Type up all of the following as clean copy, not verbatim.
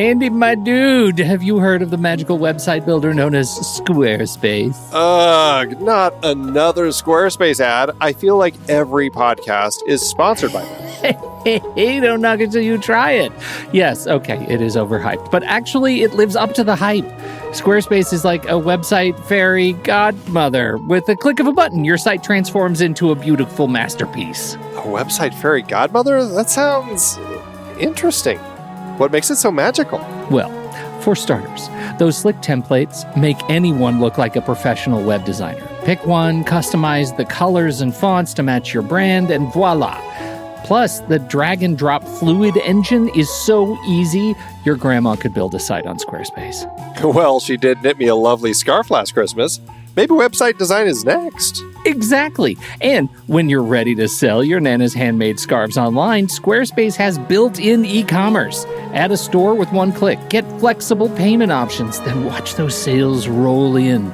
Andy, my dude, have you heard of the magical website builder known as Squarespace? Ugh, not another Squarespace ad. I feel like every podcast is sponsored by them. Hey, don't knock it till you try it. Yes, okay, it is overhyped, but actually it lives up to the hype. Squarespace is like a website fairy godmother. With a click of a button, your site transforms into a beautiful masterpiece. A website fairy godmother? That sounds interesting. What makes it so magical? Well, for starters, those slick templates make anyone look like a professional web designer. Pick one, customize the colors and fonts to match your brand, and voila. Plus, the drag and drop fluid engine is so easy, your grandma could build a site on Squarespace. Well, she did knit me a lovely scarf last Christmas. Maybe website design is next. Exactly. And when you're ready to sell your Nana's handmade scarves online, Squarespace has built-in e-commerce. Add a store with one click. Get flexible payment options. Then watch those sales roll in.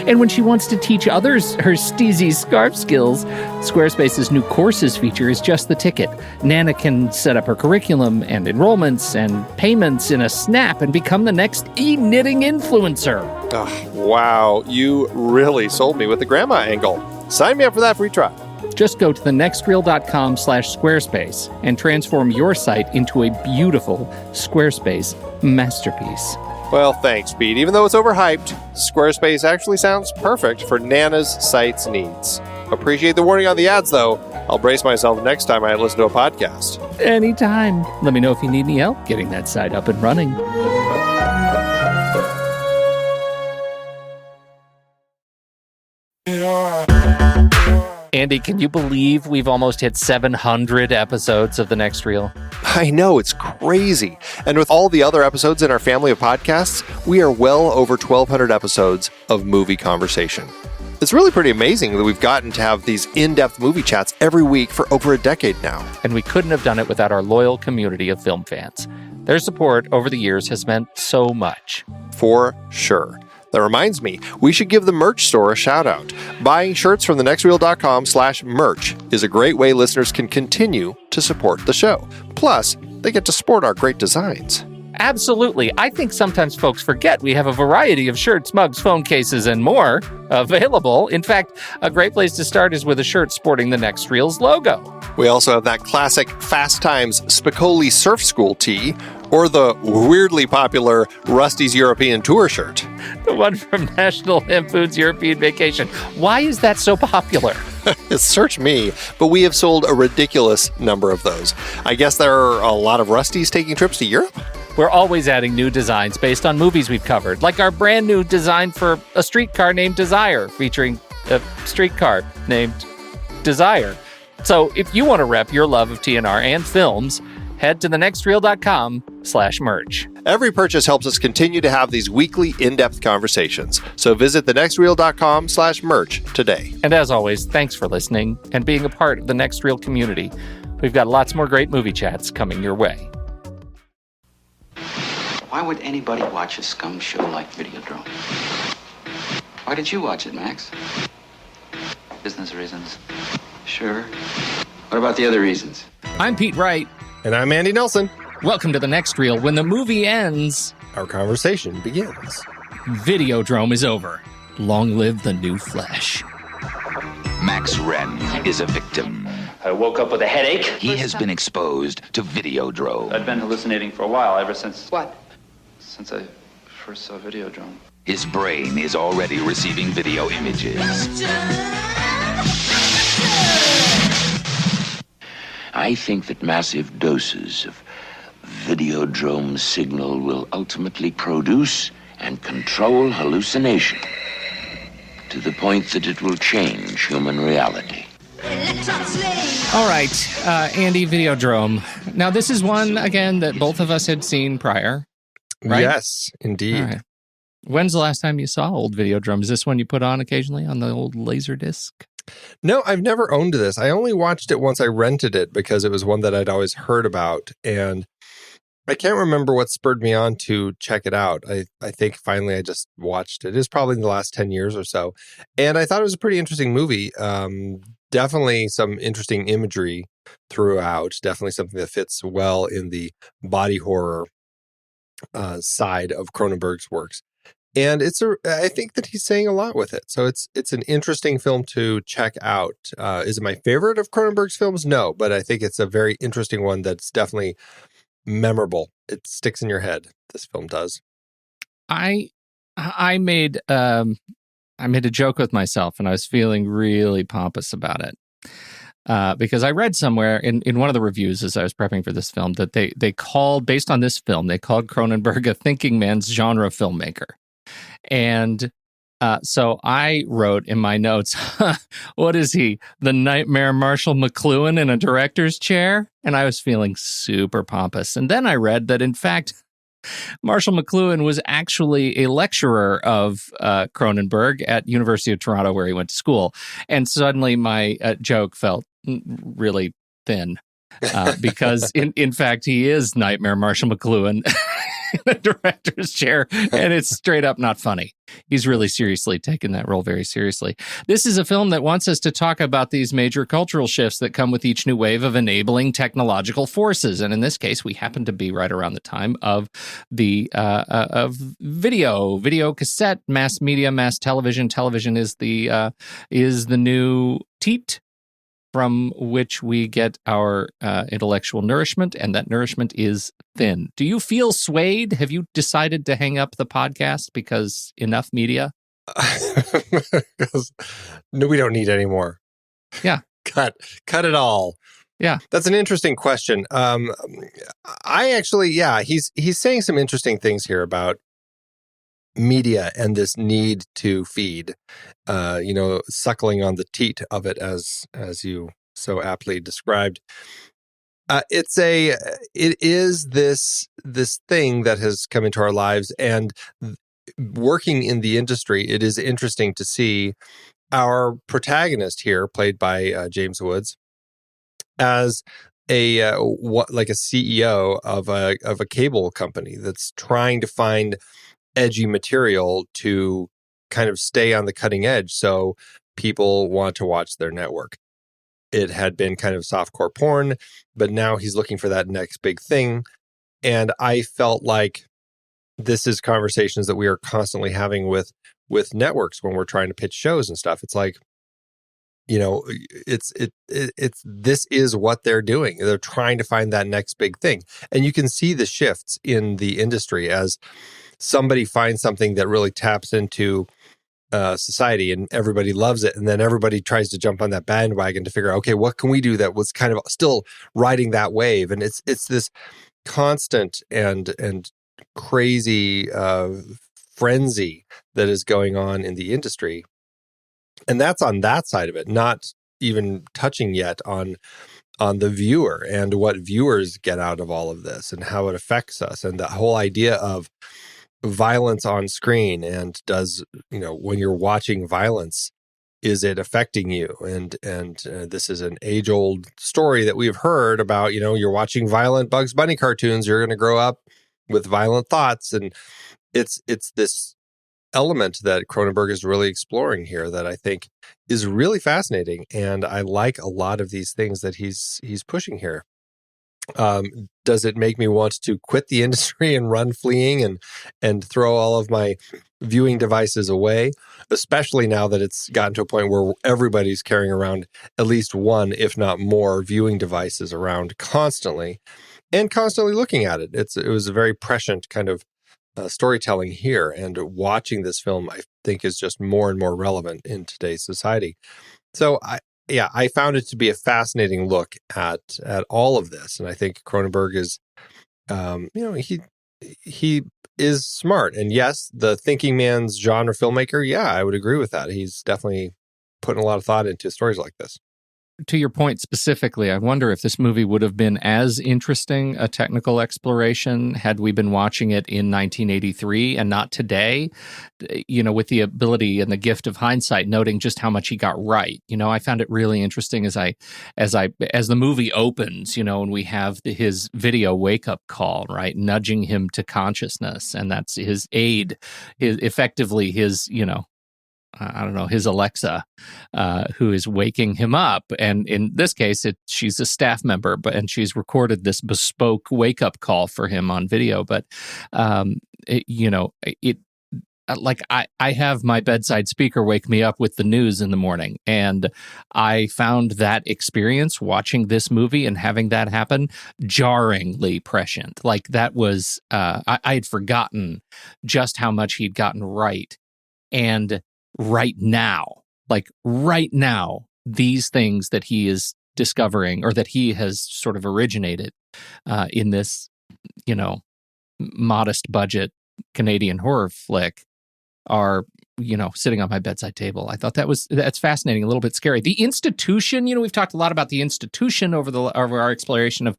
And when she wants to teach others her steezy scarf skills, Squarespace's new courses feature is just the ticket. Nana can set up her curriculum and enrollments and payments in a snap and become the next e-knitting influencer. Oh, wow, you really sold me with the grandma angle. Sign me up for that free trial. Just go to thenextreel.com/Squarespace and transform your site into a beautiful Squarespace masterpiece. Well, thanks, Pete. Even though it's overhyped, Squarespace actually sounds perfect for Nana's site's needs. Appreciate the warning on the ads, though. I'll brace myself next time I listen to a podcast. Anytime. Let me know if you need any help getting that site up and running. Andy, can you believe we've almost hit 700 episodes of The Next Reel? I know, it's crazy. And with all the other episodes in our family of podcasts, we are well over 1,200 episodes of movie conversation. It's really pretty amazing that we've gotten to have these in-depth movie chats every week for over a decade now. And we couldn't have done it without our loyal community of film fans. Their support over the years has meant so much. For sure. That reminds me, we should give the merch store a shout out. Buying shirts from thenextreel.com/merch is a great way listeners can continue to support the show. Plus, they get to sport our great designs. Absolutely. I think sometimes folks forget we have a variety of shirts, mugs, phone cases, and more available. In fact, a great place to start is with a shirt sporting the Next Reel's logo. We also have that classic Fast Times Spicoli Surf School tee, or the weirdly popular Rusty's European Tour shirt. The one from National Lampoon's European Vacation. Why is that so popular? Search me, but we have sold a ridiculous number of those. I guess there are a lot of Rustys taking trips to Europe? We're always adding new designs based on movies we've covered, like our brand new design for a streetcar named Desire, featuring a streetcar named Desire. So if you want to rep your love of TNR and films, head to thenextreel.com/merch. Every purchase helps us continue to have these weekly in-depth conversations. So visit thenextreel.com/merch today. And as always, thanks for listening and being a part of the Next Reel community. We've got lots more great movie chats coming your way. Why would anybody watch a scum show like Videodrome? Why did you watch it, Max? Business reasons. Sure. What about the other reasons? I'm Pete Wright. And I'm Andy Nelson. Welcome to The Next Reel. When the movie ends, our conversation begins. Videodrome is over. Long live the new flesh. Max Wren is a victim. I woke up with a headache. He has been exposed to Videodrome. I'd been hallucinating for a while, ever since... What? Since I first saw Videodrome. His brain is already receiving video images. I think that massive doses of Videodrome signal will ultimately produce and control hallucination to the point that it will change human reality. All right, Andy, Videodrome. Now, this is one, again, that both of us had seen prior, right? Yes, indeed. All right. When's the last time you saw old Videodrome? Is this one you put on occasionally on the old Laserdisc? No, I've never owned this. I only watched it once I rented it because it was one that I'd always heard about. And I can't remember what spurred me on to check it out. I think finally I just watched it. It's probably in the last 10 years or so. And I thought it was a pretty interesting movie. Definitely some interesting imagery throughout. Definitely something that fits well in the body horror side of Cronenberg's works. And I think that he's saying a lot with it. So it's an interesting film to check out. Is it my favorite of Cronenberg's films? No, but I think it's a very interesting one that's definitely memorable. It sticks in your head. This film does. I made a joke with myself, and I was feeling really pompous about it. Because I read somewhere in one of the reviews as I was prepping for this film that they called, based on this film, they called Cronenberg a thinking man's genre filmmaker. And so I wrote in my notes, what is he, the nightmare Marshall McLuhan in a director's chair? And I was feeling super pompous. And then I read that, in fact, Marshall McLuhan was actually a lecturer of Cronenberg at University of Toronto, where he went to school. And suddenly my joke felt really thin because, in fact, he is Nightmare Marshall McLuhan in a director's chair, and it's straight up not funny. He's really seriously taken that role very seriously. This is a film that wants us to talk about these major cultural shifts that come with each new wave of enabling technological forces. And in this case, we happen to be right around the time of the of video cassette, mass media, mass television. Television is the new teat from which we get our intellectual nourishment, and that nourishment is thin. Do you feel swayed? Have you decided to hang up the podcast because enough media? No, we don't need any more. Yeah. Cut it all. Yeah. That's an interesting question. I actually, he's saying some interesting things here about media and this need to feed, suckling on the teat of it, as you so aptly described. It is this thing that has come into our lives, and working in the industry, it is interesting to see our protagonist here, played by James Woods, as a CEO of a cable company that's trying to find edgy material to kind of stay on the cutting edge so people want to watch their network. It had been kind of softcore porn, but now he's looking for that next big thing. And I felt like this is conversations that we are constantly having with networks when we're trying to pitch shows and stuff. It's like, it's this is what they're doing. They're trying to find that next big thing. And you can see the shifts in the industry as somebody finds something that really taps into society and everybody loves it. And then everybody tries to jump on that bandwagon to figure out, okay, what can we do that was kind of still riding that wave? And it's this constant and crazy frenzy that is going on in the industry. And that's on that side of it, not even touching yet on the viewer and what viewers get out of all of this and how it affects us. And the whole idea of violence on screen, and does, when you're watching violence, is it affecting you? And this is an age-old story that we've heard about, you're watching violent Bugs Bunny cartoons, you're going to grow up with violent thoughts. And it's this element that Cronenberg is really exploring here that I think is really fascinating. And I like a lot of these things that he's pushing here. Does it make me want to quit the industry and run fleeing and throw all of my viewing devices away, especially now that it's gotten to a point where everybody's carrying around at least one, if not more, viewing devices around constantly and constantly looking at it. It was a very prescient kind of storytelling here, and watching this film, I think, is just more and more relevant in today's society. So I found it to be a fascinating look at all of this, and I think Cronenberg is, he is smart. And yes, the thinking man's genre filmmaker. Yeah, I would agree with that. He's definitely putting a lot of thought into stories like this. To your point specifically, I wonder if this movie would have been as interesting a technical exploration had we been watching it in 1983 and not today, with the ability and the gift of hindsight, noting just how much he got right. I found it really interesting as the movie opens, and we have his video wake-up call, right, nudging him to consciousness, and that's his aid, effectively his, I don't know, his Alexa, who is waking him up. And in this case, she's a staff member, and she's recorded this bespoke wake up call for him on video. But, like I have my bedside speaker wake me up with the news in the morning. And I found that experience watching this movie and having that happen jarringly prescient. Like that was, I had forgotten just how much he'd gotten right. And right now, these things that he is discovering or that he has sort of originated in this, modest budget Canadian horror flick are, sitting on my bedside table. I thought that's fascinating, a little bit scary. The Institution, we've talked a lot about The Institution over our exploration of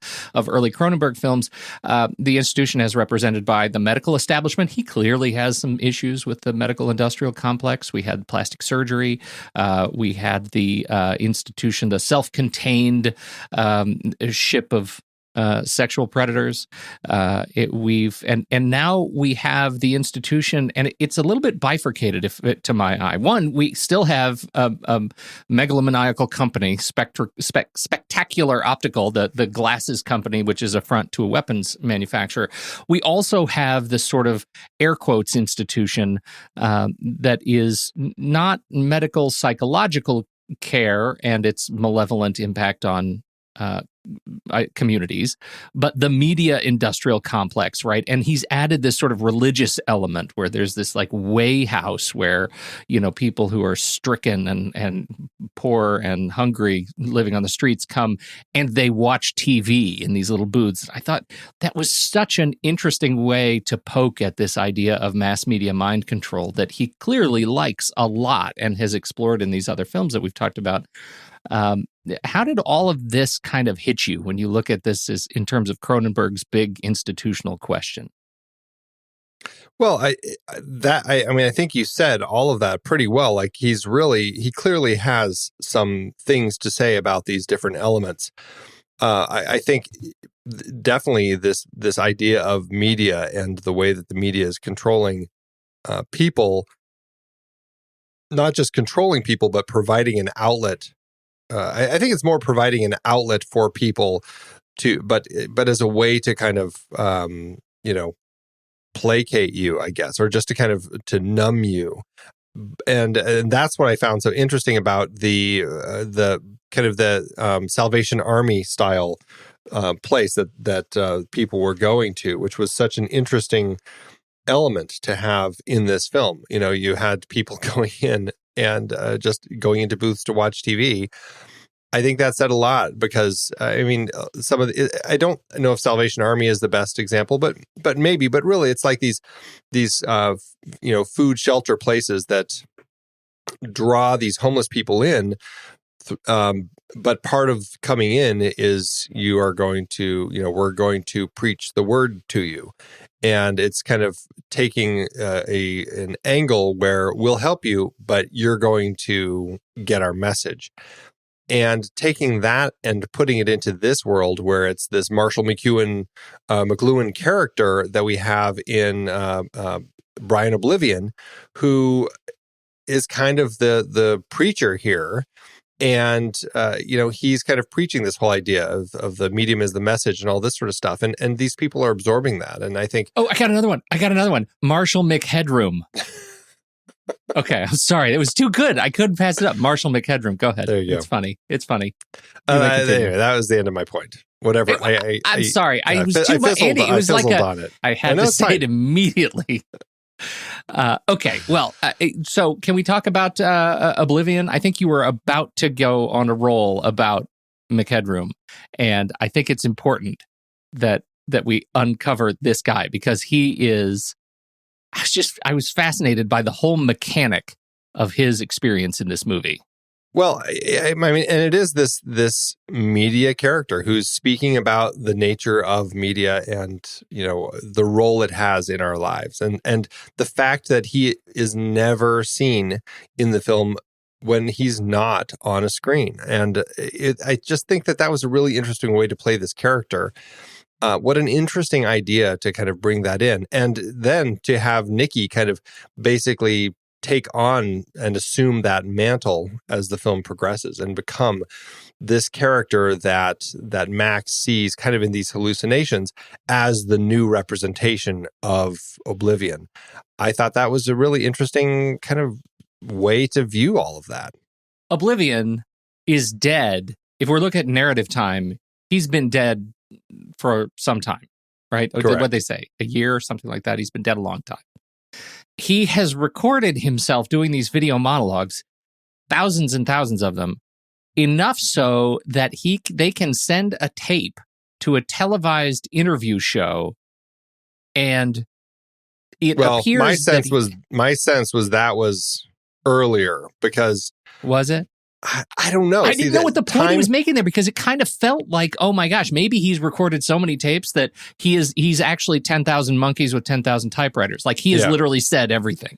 early Cronenberg films. The Institution is represented by the medical establishment. He clearly has some issues with the medical industrial complex. We had plastic surgery. We had the Institution, the self-contained ship of sexual predators. And now we have the Institution, and it's a little bit bifurcated to my eye. One, we still have a megalomaniacal company, Spectacular Optical, the glasses company, which is a front to a weapons manufacturer. We also have this sort of air quotes institution that is not medical psychological care and its malevolent impact on communities, but the media industrial complex, right? And he's added this sort of religious element where there's this like way house where, people who are stricken and poor and hungry living on the streets come and they watch TV in these little booths. I thought that was such an interesting way to poke at this idea of mass media mind control that he clearly likes a lot and has explored in these other films that we've talked about. How did all of this kind of hit you when you look at this as in terms of Cronenberg's big institutional question? Well, I think you said all of that pretty well. Like he clearly has some things to say about these different elements. I think definitely this idea of media and the way that the media is controlling people, not just controlling people, but providing an outlet. I think it's more providing an outlet for people but as a way to kind of, placate you, I guess, or just to kind of to numb you. And that's what I found so interesting about the kind of the Salvation Army style place that people were going to, which was such an interesting element to have in this film. You had people going in and just going into booths to watch TV. I think that said a lot because, some of I don't know if Salvation Army is the best example, but maybe, but really it's like these food shelter places that draw these homeless people in. But part of coming in is we're going to preach the word to you. And it's kind of taking an angle where we'll help you, but you're going to get our message. And taking that and putting it into this world where it's this Marshall McLuhan character that we have in Brian Oblivion, who is kind of the preacher here. And, he's kind of preaching this whole idea of the medium as the message and all this sort of stuff. And these people are absorbing that. And I think... Oh, I got another one. Marshall McHeadroom. Okay, I'm sorry. It was too good. I couldn't pass it up. Marshall McHeadroom. Go ahead. There you go. It's funny. Anyway, that was the end of my point. Whatever. I'm sorry. I was too much. Andy, it was like I had to say it immediately. Okay. Well, so can we talk about Oblivion? I think you were about to go on a roll about McHeadroom, and I think it's important that we uncover this guy because he is. I was fascinated by the whole mechanic of his experience in this movie. Well, I mean, and it is this media character who's speaking about the nature of media and, the role it has in our lives. And the fact that he is never seen in the film when he's not on a screen. And I just think that was a really interesting way to play this character. What an interesting idea to kind of bring that in. And then to have Nikki kind of basically take on and assume that mantle as the film progresses and become this character that Max sees kind of in these hallucinations as the new representation of Oblivion. I thought that was a really interesting kind of way to view all of that. Oblivion is dead. If we're looking at narrative time, he's been dead for some time, right? Correct. What'd they say? A year or something like that? He's been dead a long time. He has recorded himself doing these video monologues, thousands and thousands of them, enough so that they can send a tape to a televised interview show, and it appears my sense was that was earlier, because was it? I don't know. I didn't know what the point he was making there, because it kind of felt like, oh my gosh, maybe he's recorded so many tapes that he's actually 10,000 monkeys with 10,000 typewriters. Like he has literally said everything.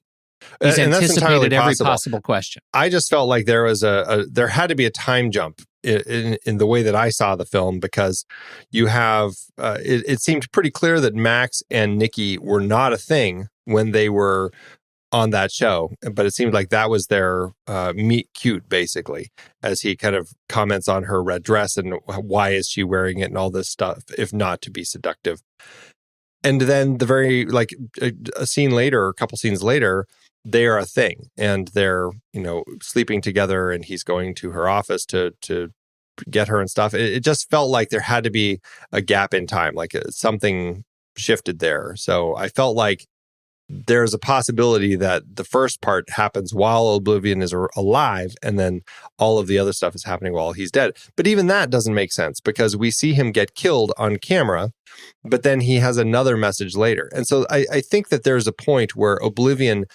He's anticipated every possible question. I just felt like there was there had to be a time jump in the way that I saw the film, because you have it seemed pretty clear that Max and Nikki were not a thing when they were on that show, but it seemed like that was their meet cute, basically, as he kind of comments on her red dress and why is she wearing it and all this stuff, if not to be seductive. And then the very, like a scene later, a couple scenes later, they are a thing, and they're, sleeping together, and he's going to her office to get her and stuff. It just felt like there had to be a gap in time, like something shifted there. So I felt like there's a possibility that the first part happens while Oblivion is alive, and then all of the other stuff is happening while he's dead. But even that doesn't make sense, because we see him get killed on camera, but then he has another message later. And so I think that there's a point where Oblivion,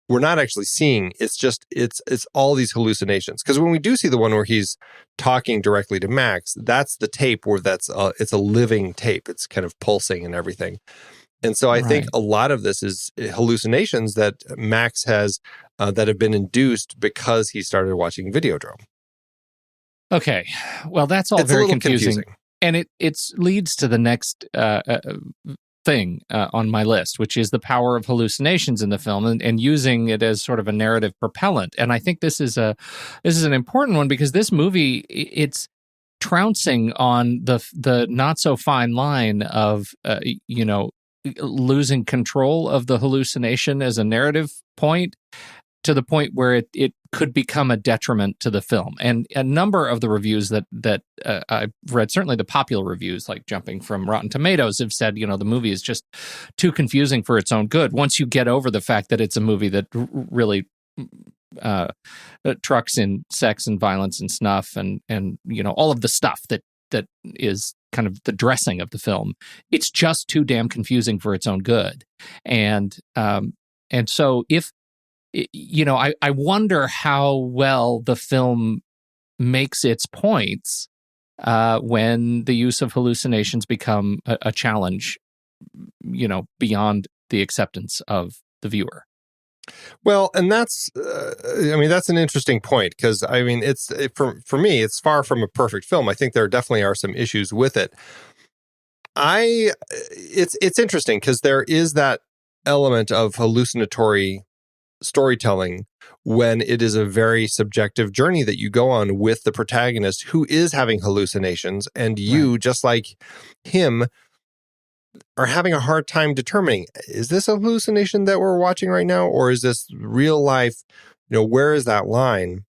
we're not actually seeing, it's all these hallucinations. Because when we do see the one where he's talking directly to Max, that's the tape where it's a living tape. It's kind of pulsing and everything. And so I think a lot of this is hallucinations that Max has that have been induced because he started watching Videodrome. Okay. Well, that's all very confusing. And it leads to the next thing on my list, which is the power of hallucinations in the film, and using it as sort of a narrative propellant. And I think this is an important one, because this movie, it's trouncing on the not so fine line of losing control of the hallucination as a narrative point, to the point where it could become a detriment to the film. And a number of the reviews that I've read, certainly the popular reviews, like jumping from Rotten Tomatoes, have said, the movie is just too confusing for its own good. Once you get over the fact that it's a movie that really trucks in sex and violence and snuff and all of the stuff that is kind of the dressing of the film, it's just too damn confusing for its own good. And so if, I wonder how well the film makes its points when the use of hallucinations become a challenge, beyond the acceptance of the viewer. Well, and that's an interesting point, because for me, it's far from a perfect film. I think there definitely are some issues with it. It's interesting, because there is that element of hallucinatory storytelling when it is a very subjective journey that you go on with the protagonist, who is having hallucinations, and you, just like him, are having a hard time determining, is this a hallucination that we're watching right now, or is this real life? Where is that line?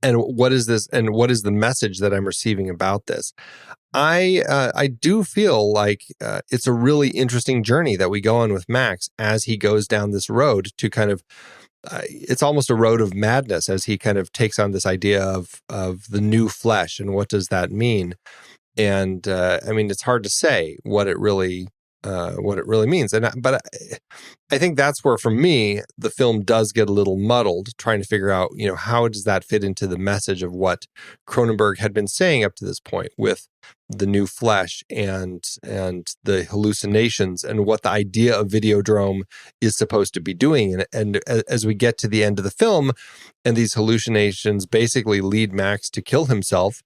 And what is this? And what is the message that I'm receiving about this? I do feel like it's a really interesting journey that we go on with Max as he goes down this road to kind of, it's almost a road of madness as he kind of takes on this idea of the new flesh, and what does that mean? And it's hard to say what it really means. But I think that's where, for me, the film does get a little muddled, trying to figure out, how does that fit into the message of what Cronenberg had been saying up to this point with the new flesh and the hallucinations, and what the idea of Videodrome is supposed to be doing. And as we get to the end of the film, and these hallucinations basically lead Max to kill himself,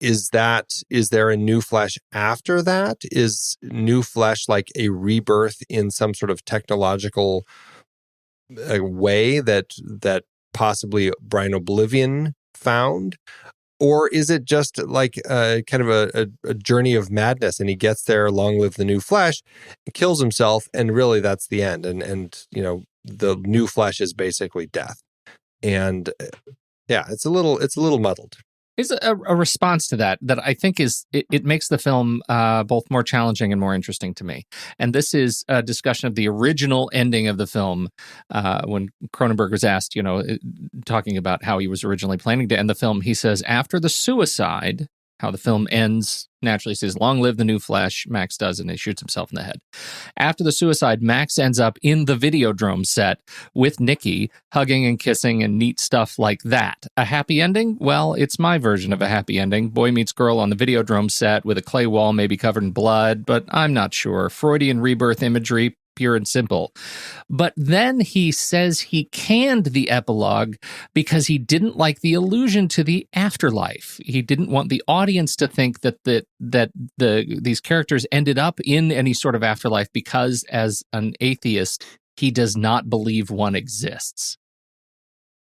is there a new flesh after that? Is new flesh like a rebirth in some sort of technological a way that possibly Brian Oblivion found? Or is it just like kind of a journey of madness, and he gets there, long live the new Flesh, kills himself, and really that's the end. And you know, the new Flesh is basically death. And yeah, it's a little muddled. Is a response to that I think it makes the film both more challenging and more interesting to me. And this is a discussion of the original ending of the film when Cronenberg was asked, you know, talking about how he was originally planning to end the film. He says, after the suicide, how the film ends, naturally says, long live the new Flesh. Max does, and he shoots himself in the head. After the suicide, Max ends up in the Videodrome set with Nikki, hugging and kissing and neat stuff like that. A happy ending? Well, it's my version of a happy ending. Boy meets girl on the Videodrome set with a clay wall maybe covered in blood, but I'm not sure. Freudian rebirth imagery, pure and simple. But then he says he canned the epilogue because he didn't like the allusion to the afterlife. He didn't want the audience to think that these characters ended up in any sort of afterlife because, as an atheist, he does not believe one exists.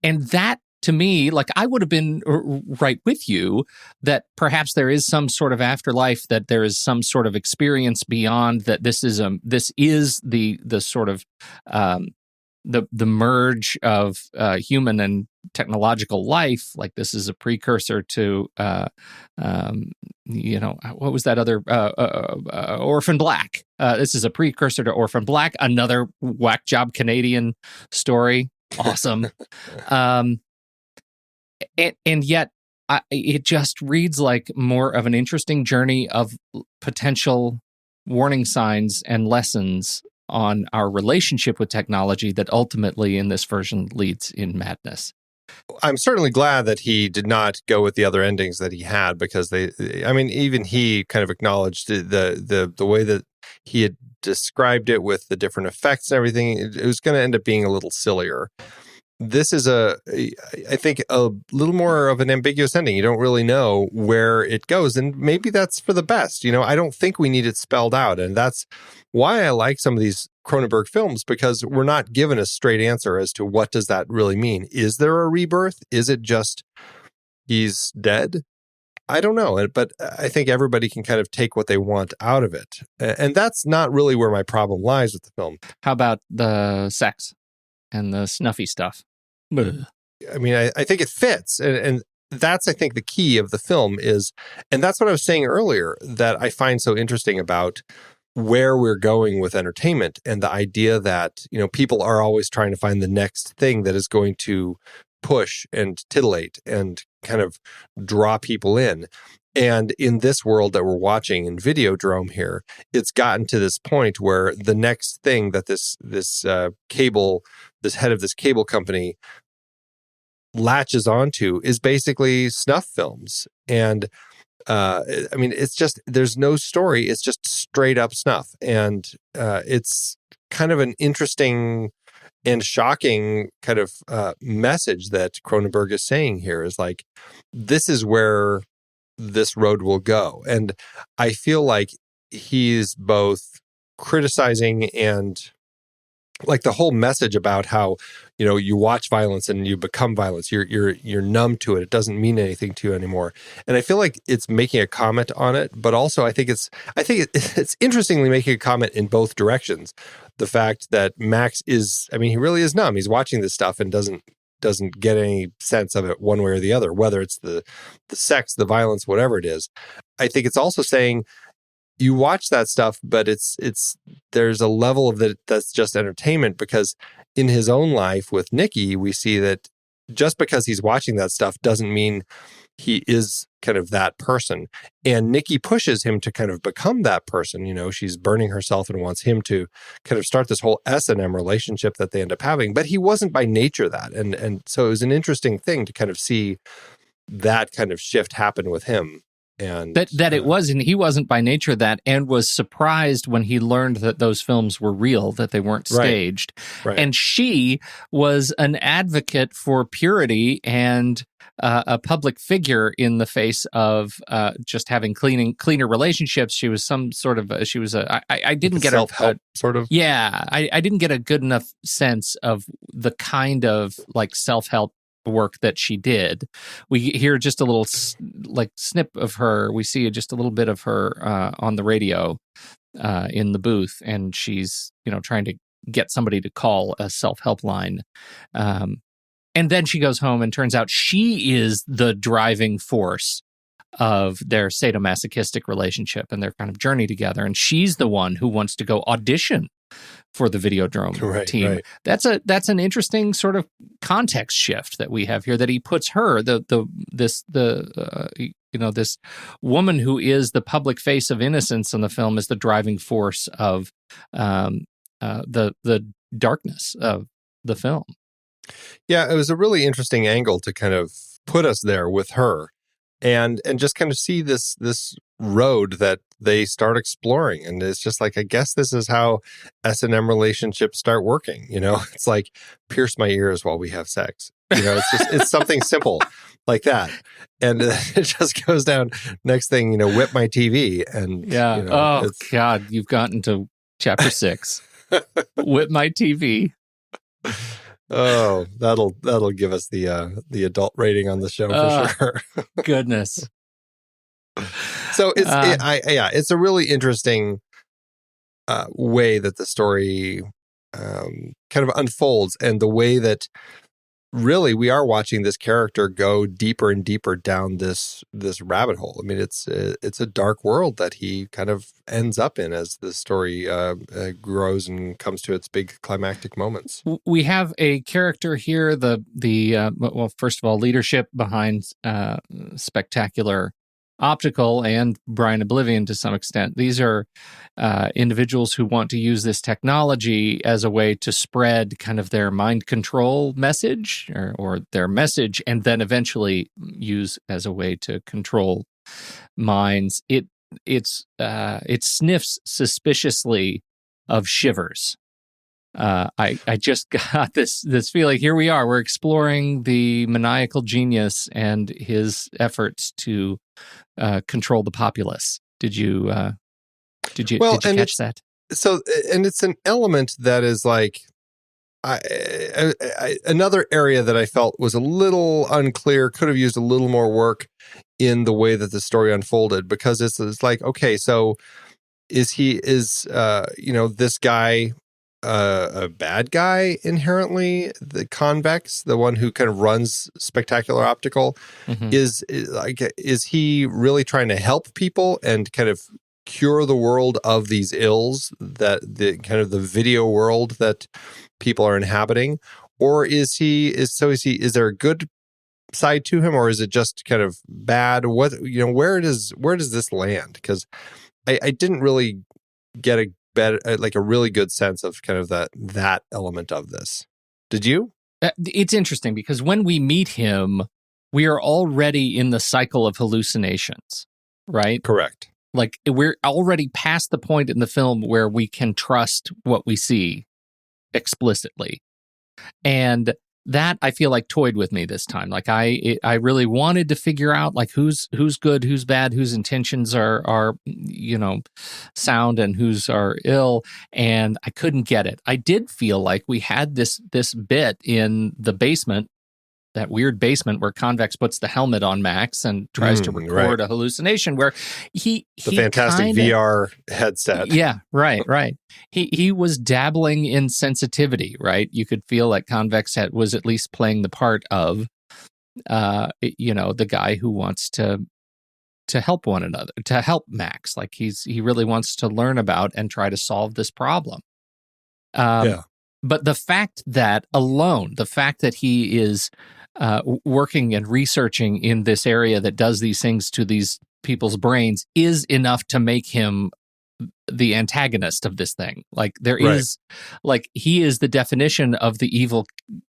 And that, to me, like, I would have been right with you that perhaps there is some sort of afterlife, that there is some sort of experience beyond, that this is the sort of the merge of human and technological life. Like, this is a precursor to you know, what was that other Orphan Black? This is a precursor to Orphan Black, another whack job Canadian story. Awesome. And yet, it just reads like more of an interesting journey of potential warning signs and lessons on our relationship with technology that ultimately, in this version, leads in madness. I'm certainly glad that he did not go with the other endings that he had, because even he kind of acknowledged the way that he had described it with the different effects and everything. It was going to end up being a little sillier. This is I think, a little more of an ambiguous ending. You don't really know where it goes, and maybe that's for the best. You know, I don't think we need it spelled out, and that's why I like some of these Cronenberg films, because we're not given a straight answer as to what does that really mean. Is there a rebirth? Is it just he's dead? I don't know, but I think everybody can kind of take what they want out of it, and that's not really where my problem lies with the film. How about the sex and the snuffy stuff? I mean, I think it fits. And that's, I think, the key of the film is, and that's what I was saying earlier, that I find so interesting about where we're going with entertainment, and the idea that, you know, people are always trying to find the next thing that is going to push and titillate and kind of draw people in. And in this world that we're watching in Videodrome here, it's gotten to this point where the next thing that this head of this cable company latches onto is basically snuff films. And I mean, it's just, there's no story. It's just straight up snuff. And it's kind of an interesting and shocking kind of message that Cronenberg is saying here, is like, this is where this road will go. And I feel like he's both criticizing and, like, the whole message about how, you know, you watch violence and you become violence. You're numb to it. It doesn't mean anything to you anymore. And I feel like it's making a comment on it, but also I think it's interestingly making a comment in both directions. The fact that Max is, I mean, he really is numb. He's watching this stuff and doesn't get any sense of it one way or the other, whether it's the sex, the violence, whatever it is. I think it's also saying, you watch that stuff, but there's a level of that's just entertainment, because in his own life with Nikki, we see that just because he's watching that stuff doesn't mean he is kind of that person. And Nikki pushes him to kind of become that person. You know, she's burning herself and wants him to kind of start this whole S&M relationship that they end up having, but he wasn't by nature that. And so it was an interesting thing to kind of see that kind of shift happen with him. And that it was, and he wasn't by nature that, and was surprised when he learned that those films were real, that they weren't staged. Right. And she was an advocate for purity and a public figure in the face of just having cleaner relationships. She was some sort of I didn't get self-help sort of. Yeah, I didn't get a good enough sense of the kind of like self-help work that she did. We hear just a little snip of her. We see just a little bit of her on the radio in the booth, and she's trying to get somebody to call a self-help line. And then she goes home, and turns out she is the driving force of their sadomasochistic relationship and their kind of journey together. And she's the one who wants to go audition for the Videodrome team. Right. That's an interesting sort of context shift that we have here, that he puts her, this woman who is the public face of innocence in the film, as the driving force of the darkness of the film. Yeah, it was a really interesting angle to kind of put us there with her, and just kind of see this road that they start exploring. And it's just like, I guess this is how S&M relationships start working. It's like, pierce my ears while we have sex. It's something simple like that. And it just goes down. Next thing, whip my TV. And yeah. God, you've gotten to chapter 6. Whip my TV. Oh, that'll give us the adult rating on the show for sure. Goodness. So it's a really interesting way that the story kind of unfolds, and the way that really we are watching this character go deeper and deeper down this rabbit hole. I mean, it's a dark world that he kind of ends up in as the story grows and comes to its big climactic moments. We have a character here, well, first of all, leadership behind Spectacular Optical and Brian Oblivion to some extent. These are individuals who want to use this technology as a way to spread kind of their mind control message or their message, and then eventually use as a way to control minds. It sniffs suspiciously of Shivers. I just got this feeling. Here we are. We're exploring the maniacal genius and his efforts to control the populace. Did you catch that? So, and it's an element that is like another area that I felt was a little unclear. Could have used a little more work in the way that the story unfolded, because it's like, okay, so is this guy a bad guy inherently? The Convex, the one who kind of runs Spectacular Optical, is he really trying to help people and kind of cure the world of these ills, that the kind of the video world that people are inhabiting? Or is there a good side to him, or is it just kind of bad? Where does this land? Because I didn't really get a really good sense of kind of that element of this. Did you? It's interesting because when we meet him, we are already in the cycle of hallucinations, right? Correct. Like, we're already past the point in the film where we can trust what we see explicitly. And that, I feel like, toyed with me this time. Like, I really wanted to figure out like who's good, who's bad, whose intentions are sound, and whose are ill, and I couldn't get it. I did feel like we had this bit in the basement, that weird basement where Convex puts the helmet on Max and tries to record a hallucination, where the fantastic VR headset. Yeah, right. He was dabbling in sensitivity, right? You could feel like Convex was at least playing the part of, the guy who wants to help one another, to help Max. Like he really wants to learn about and try to solve this problem. But the fact that he is working and researching in this area that does these things to these people's brains is enough to make him the antagonist of this thing. Like he is the definition of the evil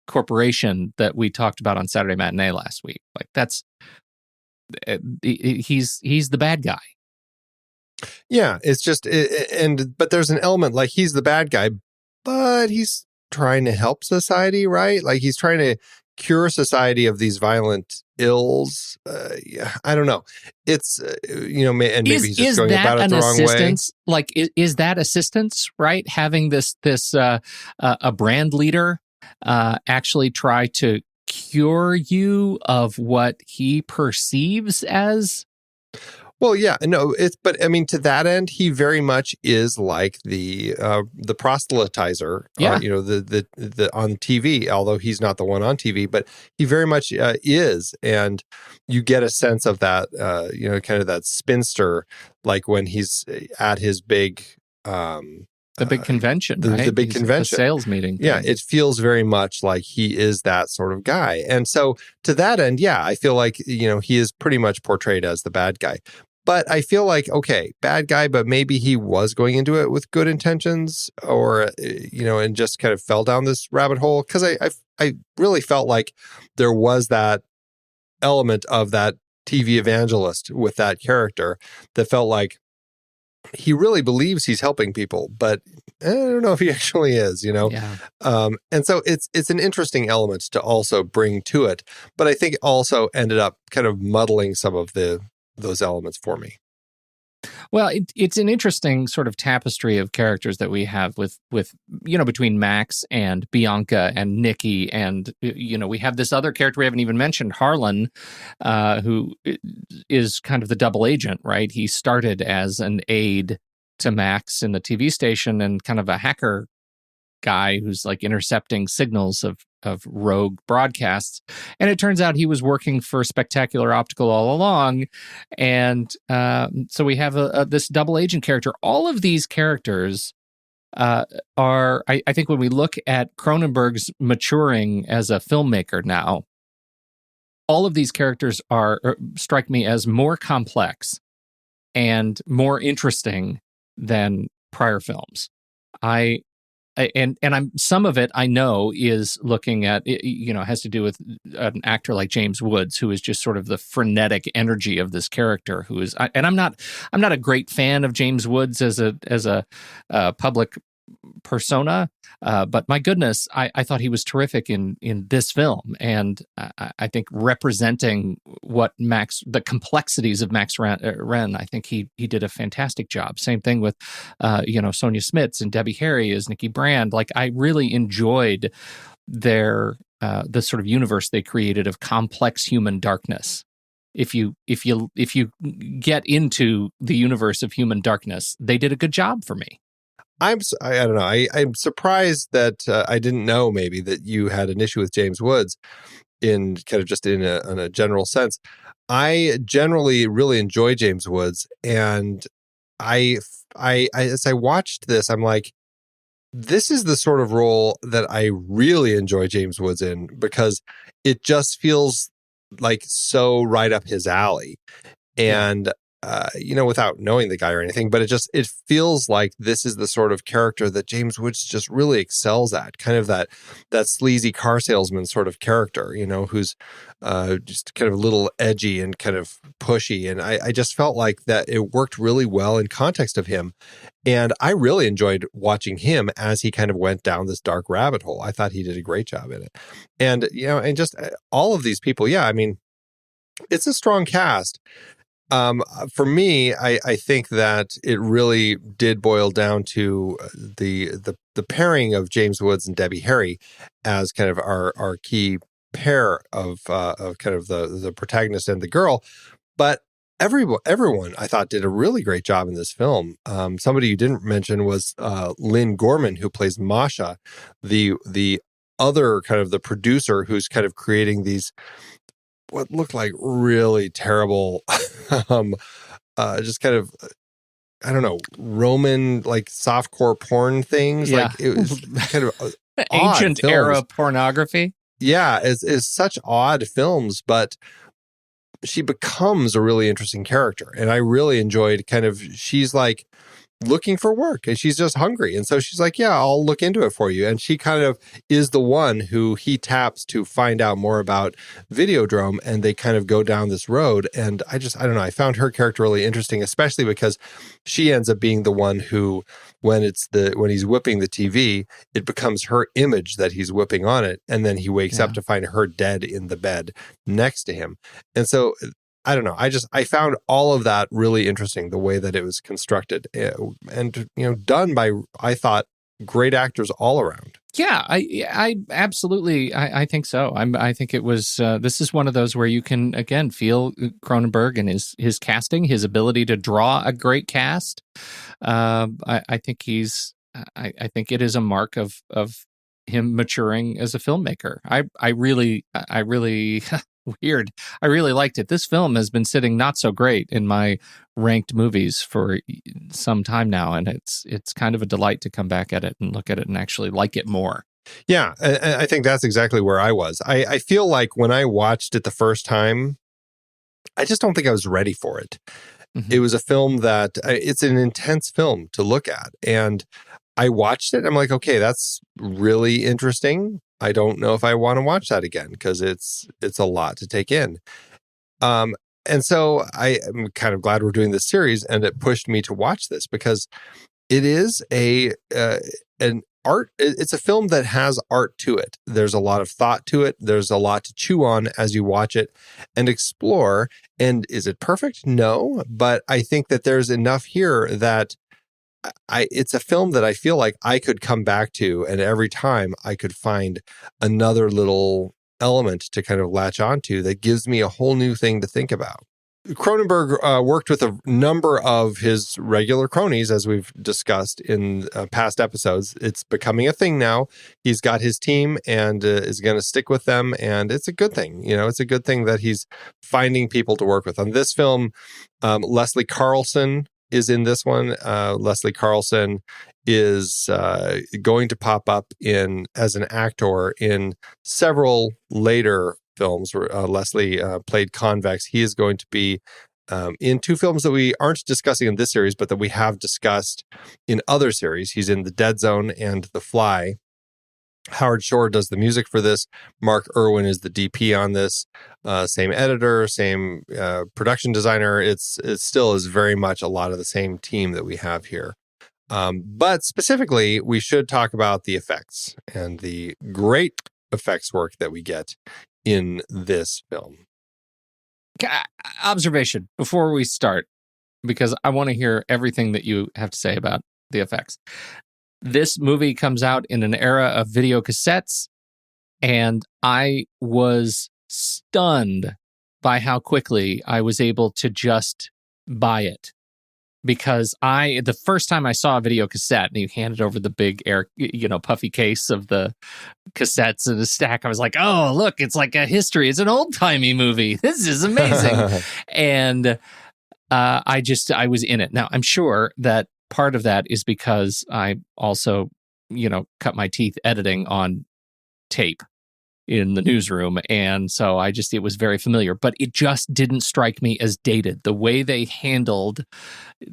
corporation that we talked about on Saturday Matinee last week. Like he's the bad guy. Yeah, it's just, but there's an element like he's the bad guy, but he's trying to help society, right? Like he's trying to cure society of these violent ills. Yeah, I don't know. It's, and maybe he's just going about it the wrong way. Like, is that assistance, right? Having this a brand leader actually try to cure you of what he perceives as. Well, yeah, no, but I mean, to that end, he very much is like the proselytizer, yeah. The on TV, although he's not the one on TV, but he very much is, and you get a sense of that, kind of that spinster, like when he's at his big, the big convention, the big convention, the sales meeting. Yeah, it feels very much like he is that sort of guy, and so to that end, yeah, I feel like he is pretty much portrayed as the bad guy. But I feel like, okay, bad guy, but maybe he was going into it with good intentions or, and just kind of fell down this rabbit hole. Because I really felt like there was that element of that TV evangelist with that character that felt like he really believes he's helping people, but I don't know if he actually is, Yeah. And so it's an interesting element to also bring to it. But I think it also ended up kind of muddling some of those elements for me. Well, it's an interesting sort of tapestry of characters that we have with between Max and Bianca and Nikki, and we have this other character we haven't even mentioned, Harlan, who is kind of the double agent, right? He started as an aide to Max in the TV station and kind of a hacker guy who's like intercepting signals of rogue broadcasts, and it turns out he was working for Spectacular Optical all along, and so we have this double agent character. All of these characters are, I think, when we look at Cronenberg's maturing as a filmmaker now, all of these characters strike me as more complex and more interesting than prior films. And I'm some of it I know is looking at, has to do with an actor like James Woods, who is just sort of the frenetic energy of this character. Who is, and I'm not a great fan of James Woods as a public persona, but my goodness, I thought he was terrific in this film, and I think representing the complexities of Max Wren, I think he did a fantastic job. Same thing with Sonia Smits and Debbie Harry as Nikki Brand. Like, I really enjoyed the sort of universe they created of complex human darkness. If you get into the universe of human darkness, they did a good job for me. I don't know. I'm surprised that I didn't know maybe that you had an issue with James Woods in kind of just in a general sense. I generally really enjoy James Woods, and I as I watched this, I'm like, this is the sort of role that I really enjoy James Woods in, because it just feels like so right up his alley. And without knowing the guy or anything, but it feels like this is the sort of character that James Woods just really excels at, kind of that sleazy car salesman sort of character, who's just kind of a little edgy and kind of pushy. And I just felt like that it worked really well in context of him. And I really enjoyed watching him as he kind of went down this dark rabbit hole. I thought he did a great job in it. And, and just all of these people, yeah, I mean, it's a strong cast. For me, I think that it really did boil down to the pairing of James Woods and Debbie Harry as kind of our key pair of kind of the protagonist and the girl. But everyone I thought did a really great job in this film. Somebody you didn't mention was Lynn Gorman, who plays Masha, the other kind of the producer who's kind of creating these what looked like really terrible, just kind of, I don't know, Roman, like softcore porn things. Yeah. Like it was kind of ancient era pornography. Yeah, it's such odd films, but she becomes a really interesting character. And I really enjoyed she's like looking for work and she's just hungry. And so she's like, yeah, I'll look into it for you. And she kind of is the one who he taps to find out more about Videodrome, and they kind of go down this road. And I don't know, I found her character really interesting, especially because she ends up being the one who, when he's whipping the TV, it becomes her image that he's whipping on it. And then he wakes up to find her dead in the bed next to him. And so I don't know. I found all of that really interesting, the way that it was constructed, and done by, I thought, great actors all around. Yeah, I absolutely, I think so. I think it was. This is one of those where you can again feel Cronenberg and his casting, his ability to draw a great cast. I think I think it is a mark of him maturing as a filmmaker. I really weird. I really liked it. This film has been sitting not so great in my ranked movies for some time now, and it's kind of a delight to come back at it and look at it and actually like it more. Yeah, I think that's exactly where I was. I feel like when I watched it the first time, I just don't think I was ready for it. Mm-hmm. It was a film that it's an intense film to look at, and I watched it. I'm like, okay, that's really interesting. I don't know if I want to watch that again because it's a lot to take in. And so I am kind of glad we're doing this series, and it pushed me to watch this because it is an art. It's a film that has art to it. There's a lot of thought to it. There's a lot to chew on as you watch it and explore. And is it perfect? No, but I think that there's enough here that it's a film that I feel like I could come back to, and every time I could find another little element to kind of latch onto that gives me a whole new thing to think about. Cronenberg worked with a number of his regular cronies, as we've discussed in past episodes. It's becoming a thing now. He's got his team and is going to stick with them, and it's a good thing. It's a good thing that he's finding people to work with. On this film, Leslie Carlson is in this one. Leslie Carlson is going to pop up as an actor in several later films where Leslie played Convex. He is going to be in two films that we aren't discussing in this series, but that we have discussed in other series. He's in The Dead Zone and The Fly. Howard Shore does the music for this. Mark Irwin is the DP on this. Same editor, same production designer. It still is very much a lot of the same team that we have here. But specifically, we should talk about the effects and the great effects work that we get in this film. Observation before we start, because I want to hear everything that you have to say about the effects. This movie comes out in an era of video cassettes, and I was stunned by how quickly I was able to just buy it. Because the first time I saw a video cassette and you handed over the big puffy case of the cassettes in a stack, I was like, oh, look, it's like a history. It's an old timey movie. This is amazing. And I was in it. Now, I'm sure that part of that is because I also, cut my teeth editing on tape in the newsroom. And so it was very familiar, but it just didn't strike me as dated. The way they handled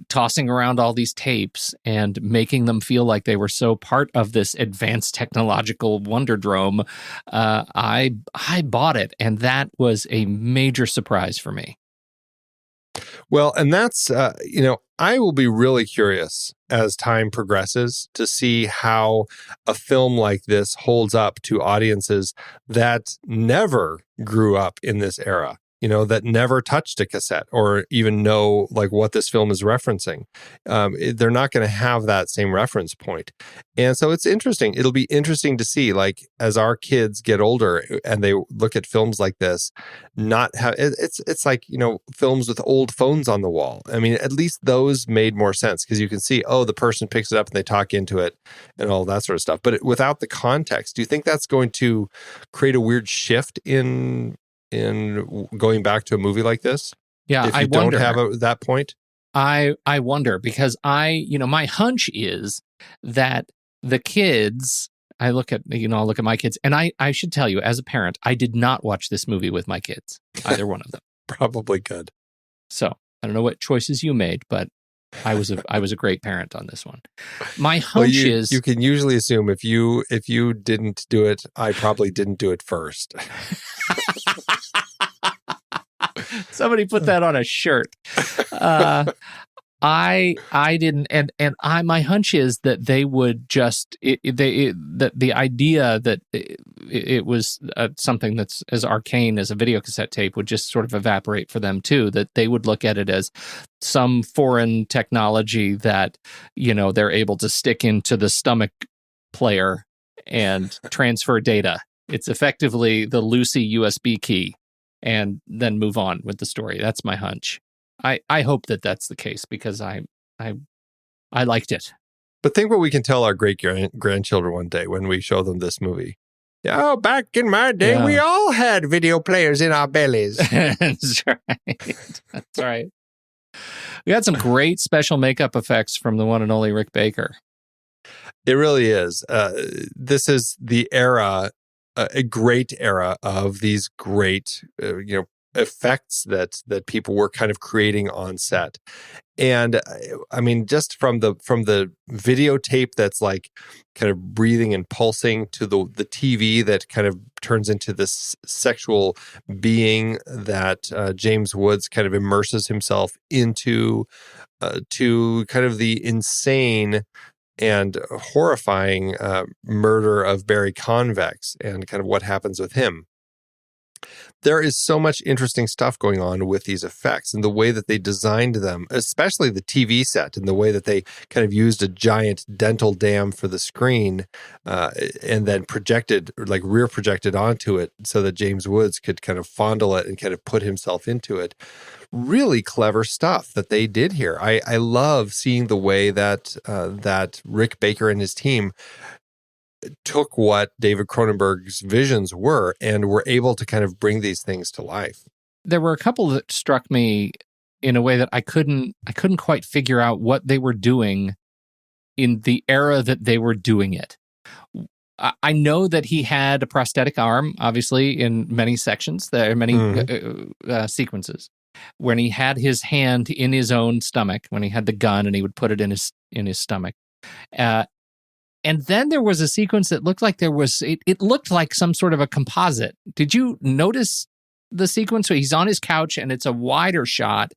tossing around all these tapes and making them feel like they were so part of this advanced technological Wonderdrome, I bought it. And that was a major surprise for me. Well, and that's, I will be really curious as time progresses to see how a film like this holds up to audiences that never grew up in this era, that never touched a cassette or even know like what this film is referencing. They're not going to have that same reference point. And so it's interesting. It'll be interesting to see, like, as our kids get older and they look at films like this, not have it's like, films with old phones on the wall. I mean, at least those made more sense because you can see, oh, the person picks it up and they talk into it and all that sort of stuff. But without the context, do you think that's going to create a weird shift in going back to a movie like this? Yeah, if you don't have that point? I wonder because my hunch is that the kids, I look at my kids, and I should tell you, as a parent, I did not watch this movie with my kids, either one of them. Probably good. So I don't know what choices you made, but I was a great parent on this one. My hunch is you can usually assume if you didn't do it, I probably didn't do it first. Somebody put that on a shirt. I didn't, and my hunch is that they would just that the idea that it was something that's as arcane as a video cassette tape would just sort of evaporate for them too. That they would look at it as some foreign technology that they're able to stick into the stomach player and transfer data. It's effectively the Lucy USB key, and then move on with the story. That's my hunch. I hope that that's the case because I liked it. But think what we can tell our great grandchildren one day when we show them this movie. Oh, back in my day, we all had video players in our bellies. That's right. That's right. We had some great special makeup effects from the one and only Rick Baker. It really is. This is the era, a great era of these great, effects that people were kind of creating on set. And I mean, just from the videotape that's like kind of breathing and pulsing to the TV that kind of turns into this sexual being that James Woods kind of immerses himself into, to kind of the insane and horrifying murder of Barry Convex and kind of what happens with him. There is so much interesting stuff going on with these effects and the way that they designed them, especially the TV set and the way that they kind of used a giant dental dam for the screen and then rear projected onto it so that James Woods could kind of fondle it and kind of put himself into it. Really clever stuff that they did here. I love seeing the way that Rick Baker and his team took what David Cronenberg's visions were and were able to kind of bring these things to life. There were a couple that struck me in a way that I couldn't quite figure out what they were doing in the era that they were doing it. I know that he had a prosthetic arm, obviously, in many sections. There are many sequences when he had his hand in his own stomach, when he had the gun and he would put it in his stomach. And then there was a sequence that looked like it looked like some sort of a composite. Did you notice the sequence where he's on his couch and it's a wider shot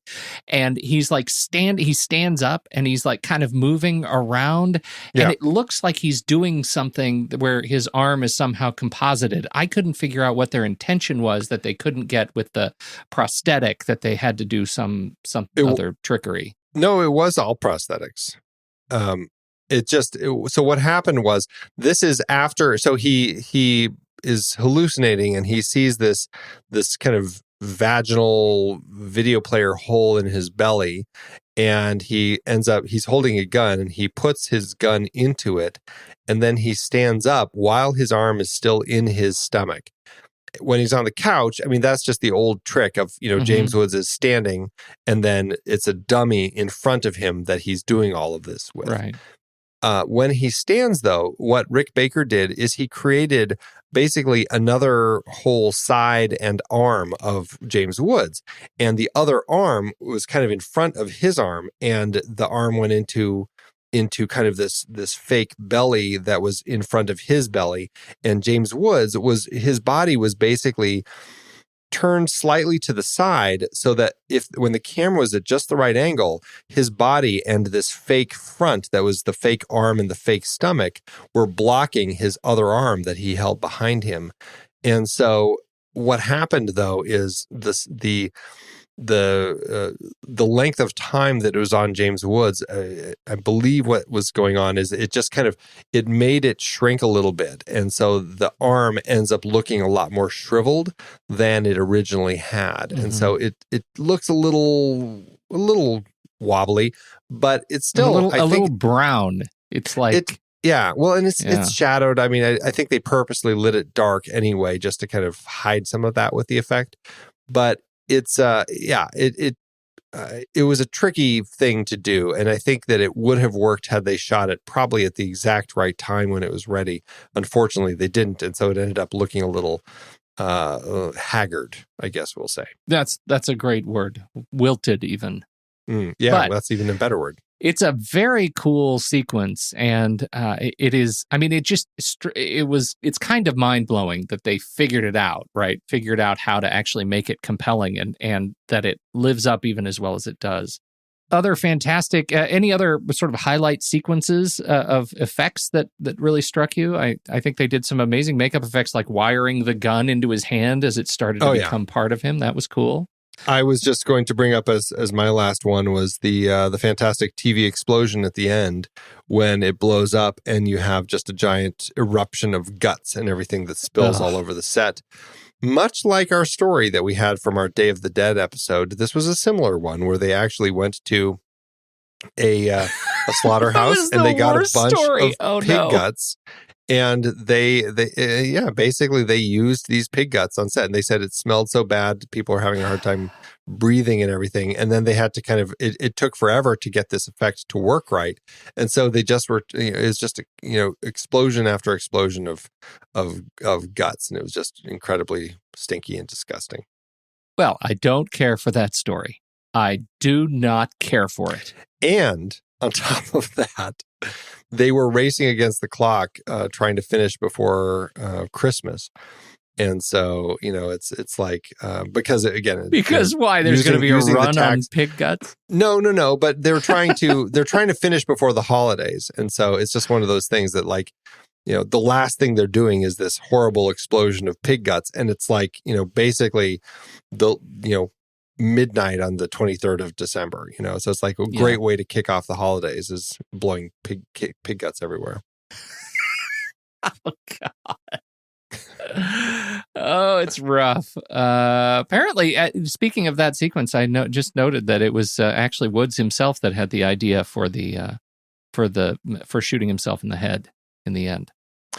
and he's like he stands up and he's like kind of moving around and it looks like he's doing something where his arm is somehow composited. I couldn't figure out what their intention was that they couldn't get with the prosthetic, that they had to do some other trickery. No, it was all prosthetics. So what happened was, this is after, so he is hallucinating and he sees this kind of vaginal video player hole in his belly, and he's holding a gun and he puts his gun into it, and then he stands up while his arm is still in his stomach. When he's on the couch, I mean, that's just the old trick of, James Woods is standing and then it's a dummy in front of him that he's doing all of this with. Right. When he stands, though, what Rick Baker did is he created basically another whole side and arm of James Woods. And the other arm was kind of in front of his arm, and the arm went into kind of this fake belly that was in front of his belly. And James Woods his body was basically turned slightly to the side so that when the camera was at just the right angle, his body and this fake front that was the fake arm and the fake stomach were blocking his other arm that he held behind him. And so what happened, though, is the length of time that it was on James Woods, I believe what was going on is it just kind of, it made it shrink a little bit. And so the arm ends up looking a lot more shriveled than it originally had. Mm-hmm. And so it looks a little wobbly, but it's still a little brown. It's like... and it's shadowed. I mean, I think they purposely lit it dark anyway, just to kind of hide some of that with the effect. But it's it was a tricky thing to do, and I think that it would have worked had they shot it probably at the exact right time when it was ready. Unfortunately, they didn't, and so it ended up looking a little haggard, I guess we'll say. That's a great word. Wilted, even. That's even a better word. It's a very cool sequence, and it is. I mean, it's kind of mind blowing that they figured it out, right? Figured out how to actually make it compelling, and that it lives up even as well as it does. Other fantastic, any other sort of highlight sequences of effects that really struck you? I think they did some amazing makeup effects, like wiring the gun into his hand as it started to become part of him. That was cool. I was just going to bring up as my last one was the fantastic TV explosion at the end when it blows up and you have just a giant eruption of guts and everything that spills all over the set. Much like our story that we had from our Day of the Dead episode, this was a similar one where they actually went to a slaughterhouse and they got a bunch of pig guts. And they basically they used these pig guts on set, and they said it smelled so bad, people are having a hard time breathing and everything. And then they had to kind of, it took forever to get this effect to work right. And so they just were, it's just, explosion after explosion of guts. And it was just incredibly stinky and disgusting. Well, I don't care for that story. I do not care for it. And on top of that, they were racing against the clock, trying to finish before Christmas. And so, it's like, because again, why? There's going to be a run on pig guts? No. But they're trying to finish before the holidays. And so it's just one of those things that the last thing they're doing is this horrible explosion of pig guts. And it's like, basically midnight on the 23rd of December, so it's like a great way to kick off the holidays is blowing pig guts everywhere. Oh, God. Oh, it's rough. Apparently, speaking of that sequence, I just noted that it was actually Woods himself that had the idea for shooting himself in the head in the end.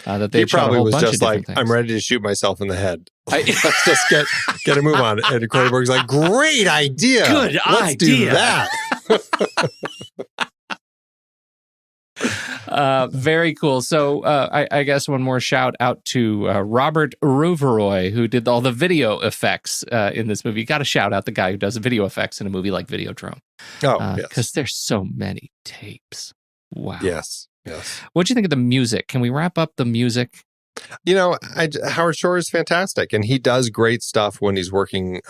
That they probably was just like, I'm ready to shoot myself in the head. Let's just get a move on it. And Cronenberg's like, great idea. Good idea. Let's do that. Very cool. So I guess one more shout out to Robert Rouveroy, who did all the video effects in this movie. You got to shout out the guy who does the video effects in a movie like Videodrome. Oh, yes. Because there's so many tapes. Wow. Yes. What'd you think of the music? Can we wrap up the music? Howard Shore is fantastic, and he does great stuff when he's working,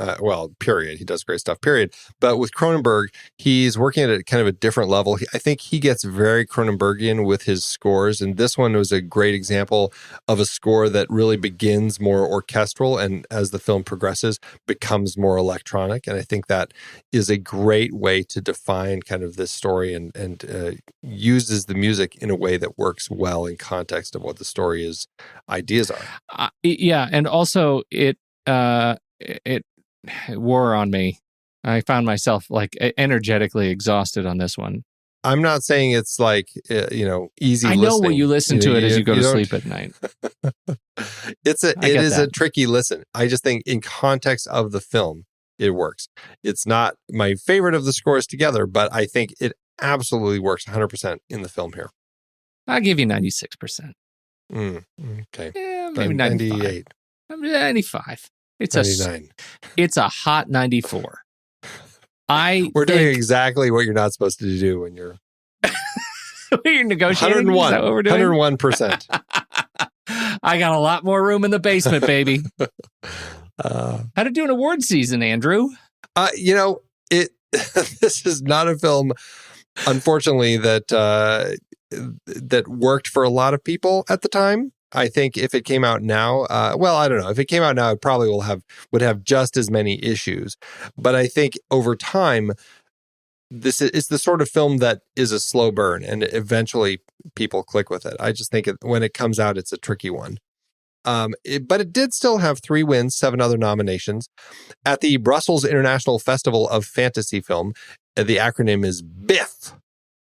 period. He does great stuff, period. But with Cronenberg, he's working at a kind of a different level. I think he gets very Cronenbergian with his scores, and this one was a great example of a score that really begins more orchestral, and as the film progresses, becomes more electronic. And I think that is a great way to define kind of this story and uses the music in a way that works well in context of what the story is. Ideas are. And also it wore on me. I found myself energetically exhausted on this one. I'm not saying it's like easy. I know listening. what you listen to it as you go to sleep at night. It is a tricky listen. I just think in context of the film, it works. It's not my favorite of the scores together, but I think it absolutely works 100% in the film here. I'll give you 96%. Okay. Yeah, maybe 98. 95. It's 99. It's a hot 94. We're doing exactly what you're not supposed to do when you're you're negotiating. 101. Is that what we're doing? 101%. I got a lot more room in the basement, baby. How'd it do in award season, Andrew? This is not a film, unfortunately, that worked for a lot of people at the time. I think if it came out now, I don't know. If it came out now, it probably would have just as many issues. But I think over time, it's the sort of film that is a slow burn, and eventually people click with it. I just think when it comes out, it's a tricky one. But it did still have 3 wins, 7 other nominations. At the Brussels International Festival of Fantasy Film, the acronym is BIFF,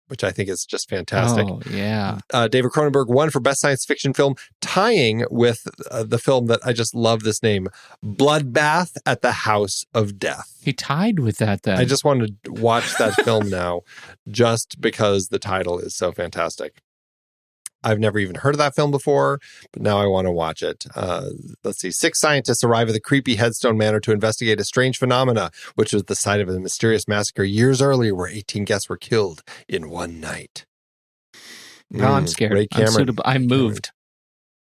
which I think is just fantastic. Oh, yeah. David Cronenberg won for Best Science Fiction Film, tying with the film that I just love this name, Bloodbath at the House of Death. He tied with that then. I just wanted to watch that film now just because the title is so fantastic. I've never even heard of that film before, but now I want to watch it. Let's see. 6 scientists arrive at the creepy Headstone Manor to investigate a strange phenomena, which was the site of a mysterious massacre years earlier where 18 guests were killed in one night. No, I'm scared. Ray Cameron. I'm moved.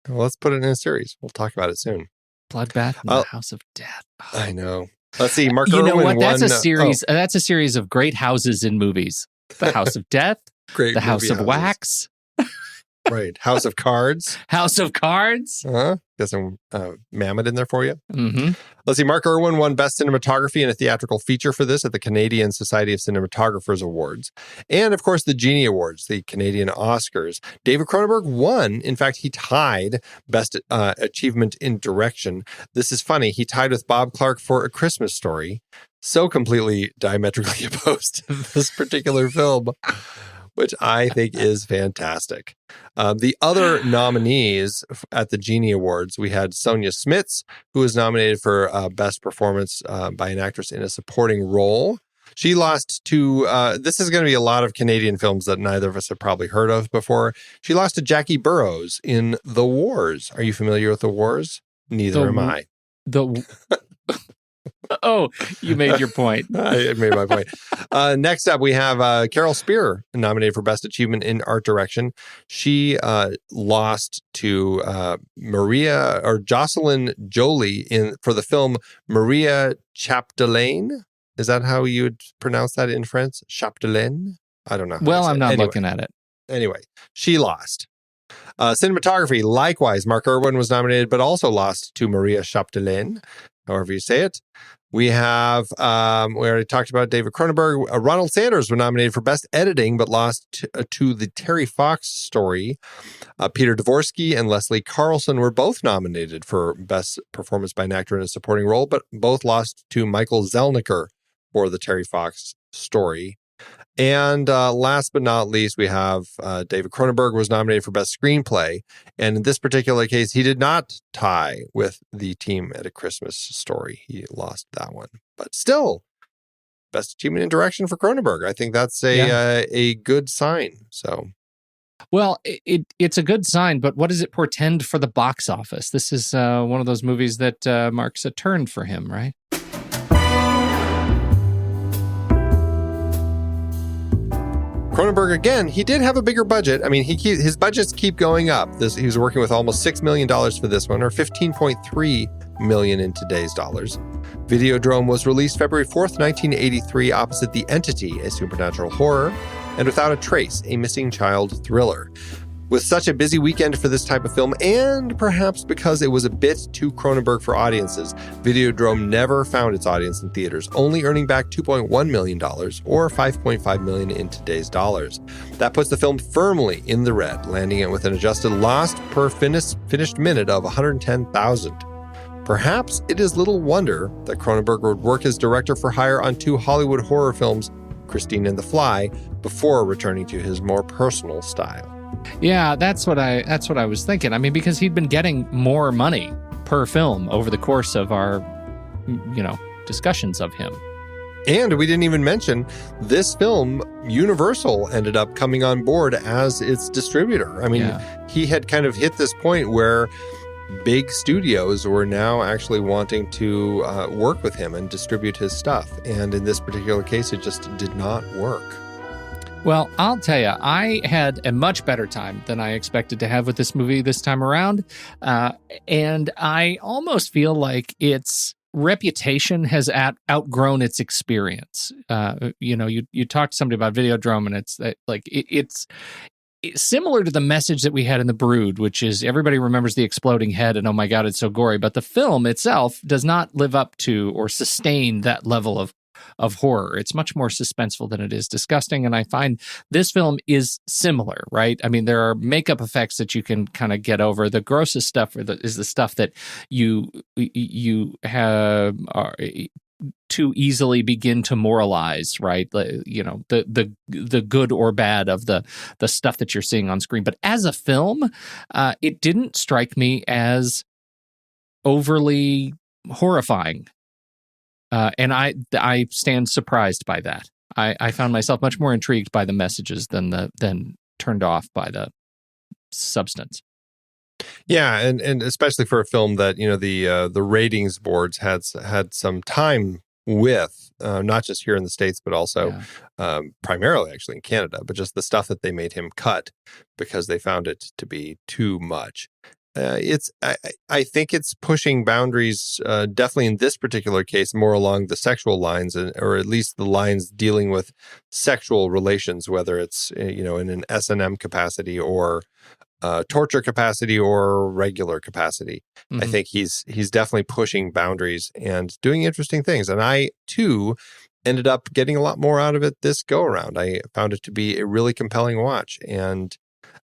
Well, let's put it in a series. We'll talk about it soon. Bloodbath in the House of Death. Oh. I know. Let's see. Mark You Irwin know what? That's won, a series. That's a series of great houses in movies. The House of Death. Great The House of houses. Wax. Right. House of Cards. House of Cards. Got some Mammoth in there for you. Mm-hmm. Let's see. Mark Irwin won Best Cinematography in a Theatrical Feature for this at the Canadian Society of Cinematographers Awards. And, of course, the Genie Awards, the Canadian Oscars. David Cronenberg won. In fact, he tied Best Achievement in Direction. This is funny. He tied with Bob Clark for A Christmas Story. So completely diametrically opposed to this particular film, which I think is fantastic. The other nominees at the Genie Awards, we had Sonia Smits, who was nominated for Best Performance by an Actress in a Supporting Role. She lost to, this is going to be a lot of Canadian films that neither of us have probably heard of before. She lost to Jackie Burroughs in The Wars. Are you familiar with The Wars? Neither am I. Oh, you made your point. I made my point. Next up, we have Carol Spear nominated for Best Achievement in Art Direction. She lost to Jocelyn Jolie for the film Maria Chapdelaine. Is that how you would pronounce that in French? Chapdelaine? I don't know. Well, I'm not looking at it. Anyway, she lost. Cinematography, likewise, Mark Irwin was nominated, but also lost to Maria Chapdelaine, however you say it. We have, we already talked about David Cronenberg. Ronald Sanders was nominated for Best Editing, but lost to the Terry Fox Story. Peter Dvorsky and Leslie Carlson were both nominated for Best Performance by an Actor in a Supporting Role, but both lost to Michael Zelnicker for the Terry Fox Story. And last but not least, we have David Cronenberg was nominated for Best Screenplay. And in this particular case, he did not tie with the team at A Christmas Story. He lost that one. But still, Best Achievement in Direction for Cronenberg. I think that's a good sign. So, well, it's a good sign, but what does it portend for the box office? This is one of those movies that marks a turn for him, right? Cronenberg, again, he did have a bigger budget. I mean, his budgets keep going up. He was working with almost $6 million for this one, or $15.3 million in today's dollars. Videodrome was released February 4th, 1983, opposite The Entity, a supernatural horror, and Without a Trace, a missing child thriller. With such a busy weekend for this type of film, and perhaps because it was a bit too Cronenberg for audiences, Videodrome never found its audience in theaters, only earning back $2.1 million, or $5.5 million in today's dollars. That puts the film firmly in the red, landing it with an adjusted loss per finished minute of 110,000. Perhaps it is little wonder that Cronenberg would work as director for hire on 2 Hollywood horror films, Christine and the Fly, before returning to his more personal style. Yeah, that's what I was thinking. I mean, because he'd been getting more money per film over the course of our, discussions of him. And we didn't even mention this film, Universal ended up coming on board as its distributor. I mean, he had kind of hit this point where big studios were now actually wanting to work with him and distribute his stuff. And in this particular case, it just did not work. Well, I'll tell you, I had a much better time than I expected to have with this movie this time around. And I almost feel like its reputation has outgrown its experience. You talk to somebody about Videodrome, and it's it's similar to the message that we had in The Brood, which is everybody remembers the exploding head and, oh my God, it's so gory. But the film itself does not live up to or sustain that level of horror. It's much more suspenseful than it is disgusting. And I find this film is similar, right? I mean, there are makeup effects that you can kind of get over. The grossest stuff is the stuff that you have too easily begin to moralize, right? The good or bad of the stuff that you're seeing on screen. But as a film, it didn't strike me as overly horrifying. And I stand surprised by that. I found myself much more intrigued by the messages than turned off by the substance. Yeah, and especially for a film that, you know, the ratings boards had some time with, not just here in the States, but also primarily actually in Canada, but just the stuff that they made him cut because they found it to be too much. I think it's pushing boundaries, definitely in this particular case, more along the sexual lines, or at least the lines dealing with sexual relations, whether it's, you know, in an S&M capacity or torture capacity or regular capacity. Mm-hmm. I think he's definitely pushing boundaries and doing interesting things. And I, too, ended up getting a lot more out of it this go around. I found it to be a really compelling watch. And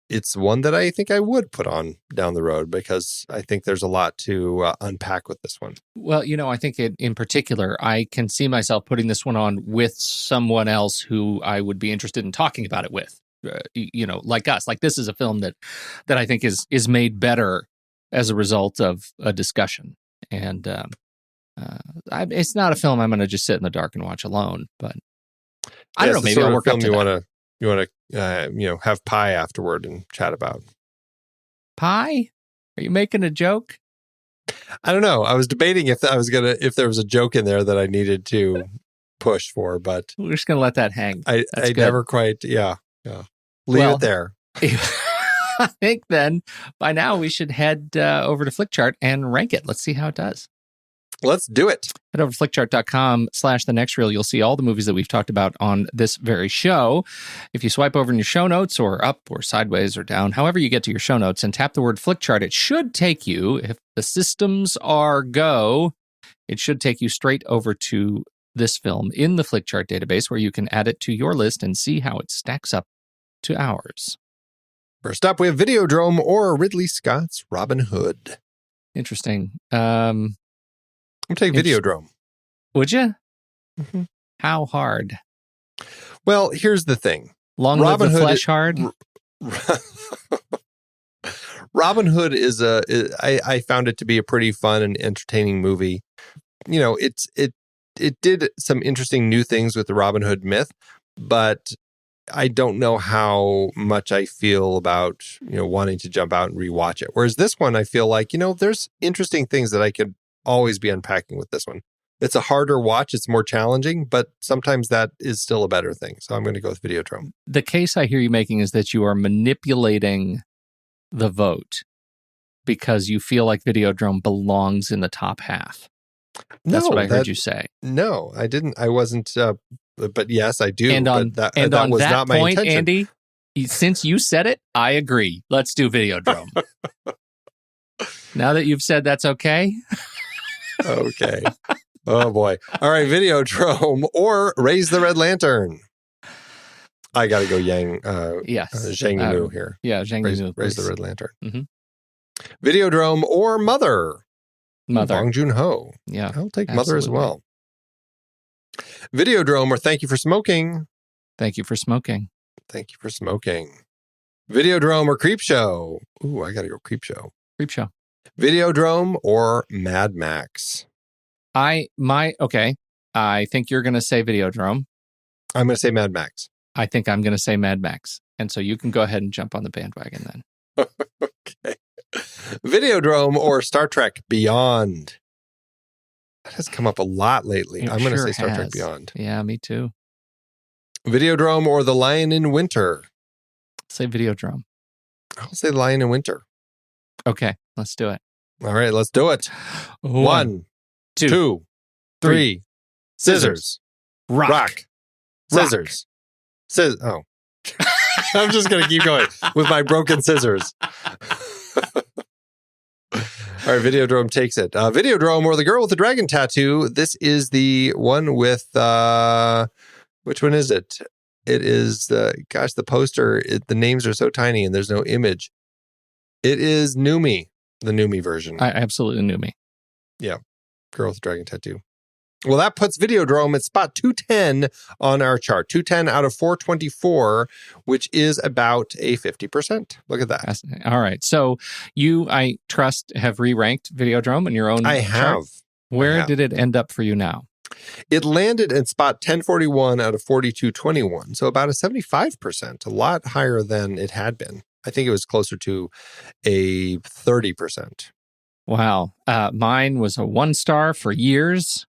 it's one that I think I would put on down the road because I think there's a lot to unpack with this one. Well, you know, I think in particular, I can see myself putting this one on with someone else who I would be interested in talking about it with. You know, like us. Like, this is a film that I think is made better as a result of a discussion. And it's not a film I'm going to just sit in the dark and watch alone. But I don't know. Maybe I'll work up to that. You want to you know, have pie afterward and chat about. Pie? Are you making a joke? I don't know. I was debating if there was a joke in there that I needed to push for, but we're just going to let that hang. I never quite. Yeah. Leave it there. I think then by now we should head over to Flickchart and rank it. Let's see how it does. Let's do it. Head over to flickchart.com/thenextreel. You'll see all the movies that we've talked about on this very show. If you swipe over in your show notes or up or sideways or down, however you get to your show notes, and tap the word Flickchart, it should take you, if the systems are go, it should take you straight over to this film in the Flickchart database where you can add it to your list and see how it stacks up to ours. First up, we have Videodrome or Ridley Scott's Robin Hood. Interesting. I'll take Videodrome. Would you? Mm-hmm. How hard? Well, here's the thing. Long live the flesh hard? Robin Hood I found it to be a pretty fun and entertaining movie. You know, it did some interesting new things with the Robin Hood myth, but I don't know how much I feel about, you know, wanting to jump out and rewatch it. Whereas this one, I feel like, you know, there's interesting things that I could always be unpacking with this one. It's a harder watch. It's more challenging, but sometimes that is still a better thing. So I'm going to go with Videodrome. The case I hear you making is that you are manipulating the vote because you feel like Videodrome belongs in the top half. That's what I heard you say. No, I didn't. I wasn't. But yes, I do. And on that was not that my point, intention. Andy, since you said it, I agree. Let's do Videodrome. Now that you've said that's okay. Okay. Oh boy. All right, Videodrome or Raise the Red Lantern. I got to go yes. Zhang Yimou here. Yeah, Zhang Yimou. Raise the Red Lantern. Mm-hmm. Videodrome or Mother. Bong Joon-ho. Yeah. I'll take Mother as well. Videodrome or Thank You for Smoking. Thank You for Smoking. Thank You for Smoking. Videodrome or Creepshow. Ooh, I got to go Creepshow. Creepshow. Videodrome or Mad Max. I think you're going to say Videodrome. I'm going to say Mad Max. I think I'm going to say Mad Max. And so you can go ahead and jump on the bandwagon then. Okay. Videodrome or Star Trek Beyond. That has come up a lot lately. I'm going to say Star Trek Beyond. Yeah, me too. Videodrome or The Lion in Winter. Say Videodrome. I'll say Lion in Winter. Okay, let's do it. All right, let's do it. 1, 2, 3. Scissors. Rock. Scissors. Oh. I'm just going to keep going with my broken scissors. All right, Videodrome takes it. Videodrome or The Girl with the Dragon Tattoo. This is the one with, which one is it? It is, the poster, the names are so tiny and there's no image. It is Numi, the Numi version. I absolutely Numi. Yeah, Girl with the Dragon Tattoo. Well, that puts Videodrome at spot 210 on our chart. 210 out of 424, which is about a 50%. Look at that. All right. So you, I trust, have re-ranked Videodrome in your own I chart? have. Where did it end up for you now? It landed in spot 1041 out of 4221, so about a 75%, a lot higher than it had been. I think it was closer to a 30%. Wow. Mine was a 1 star for years.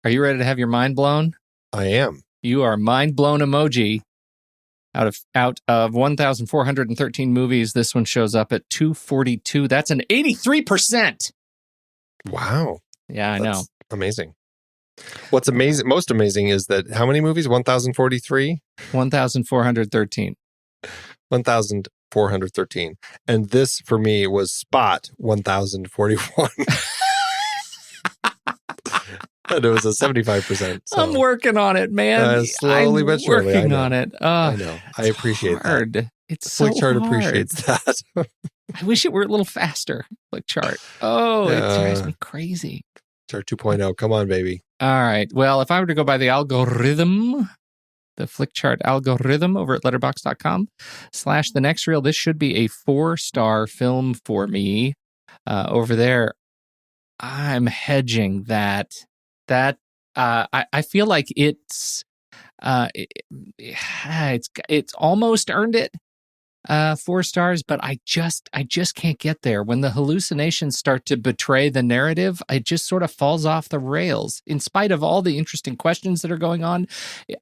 Are you ready to have your mind blown? I am. You are mind blown emoji. Out of 1,413 movies, this one shows up at 242. That's an 83%. Wow. Yeah, I know. Amazing. What's amazing, most amazing is that how many movies? 1,043? 1,413. 1,413. And this for me was spot 1,041. And it was a 75%. So. I'm working on it, man. Slowly but surely. Working on it. I know. I appreciate hard. that. It's so Flickchart hard. appreciates that. I wish it were a little faster. Flickchart. Oh, it drives me crazy. Chart 2.0. Come on, baby. All right. Well, if I were to go by the algorithm, the Flickchart algorithm over at letterboxd.com/the next reel, this should be a 4-star film for me. Over there, I'm hedging that. I feel like it's almost earned it 4 stars, but I just can't get there. When the hallucinations start to betray the narrative, it just sort of falls off the rails. In spite of all the interesting questions that are going on,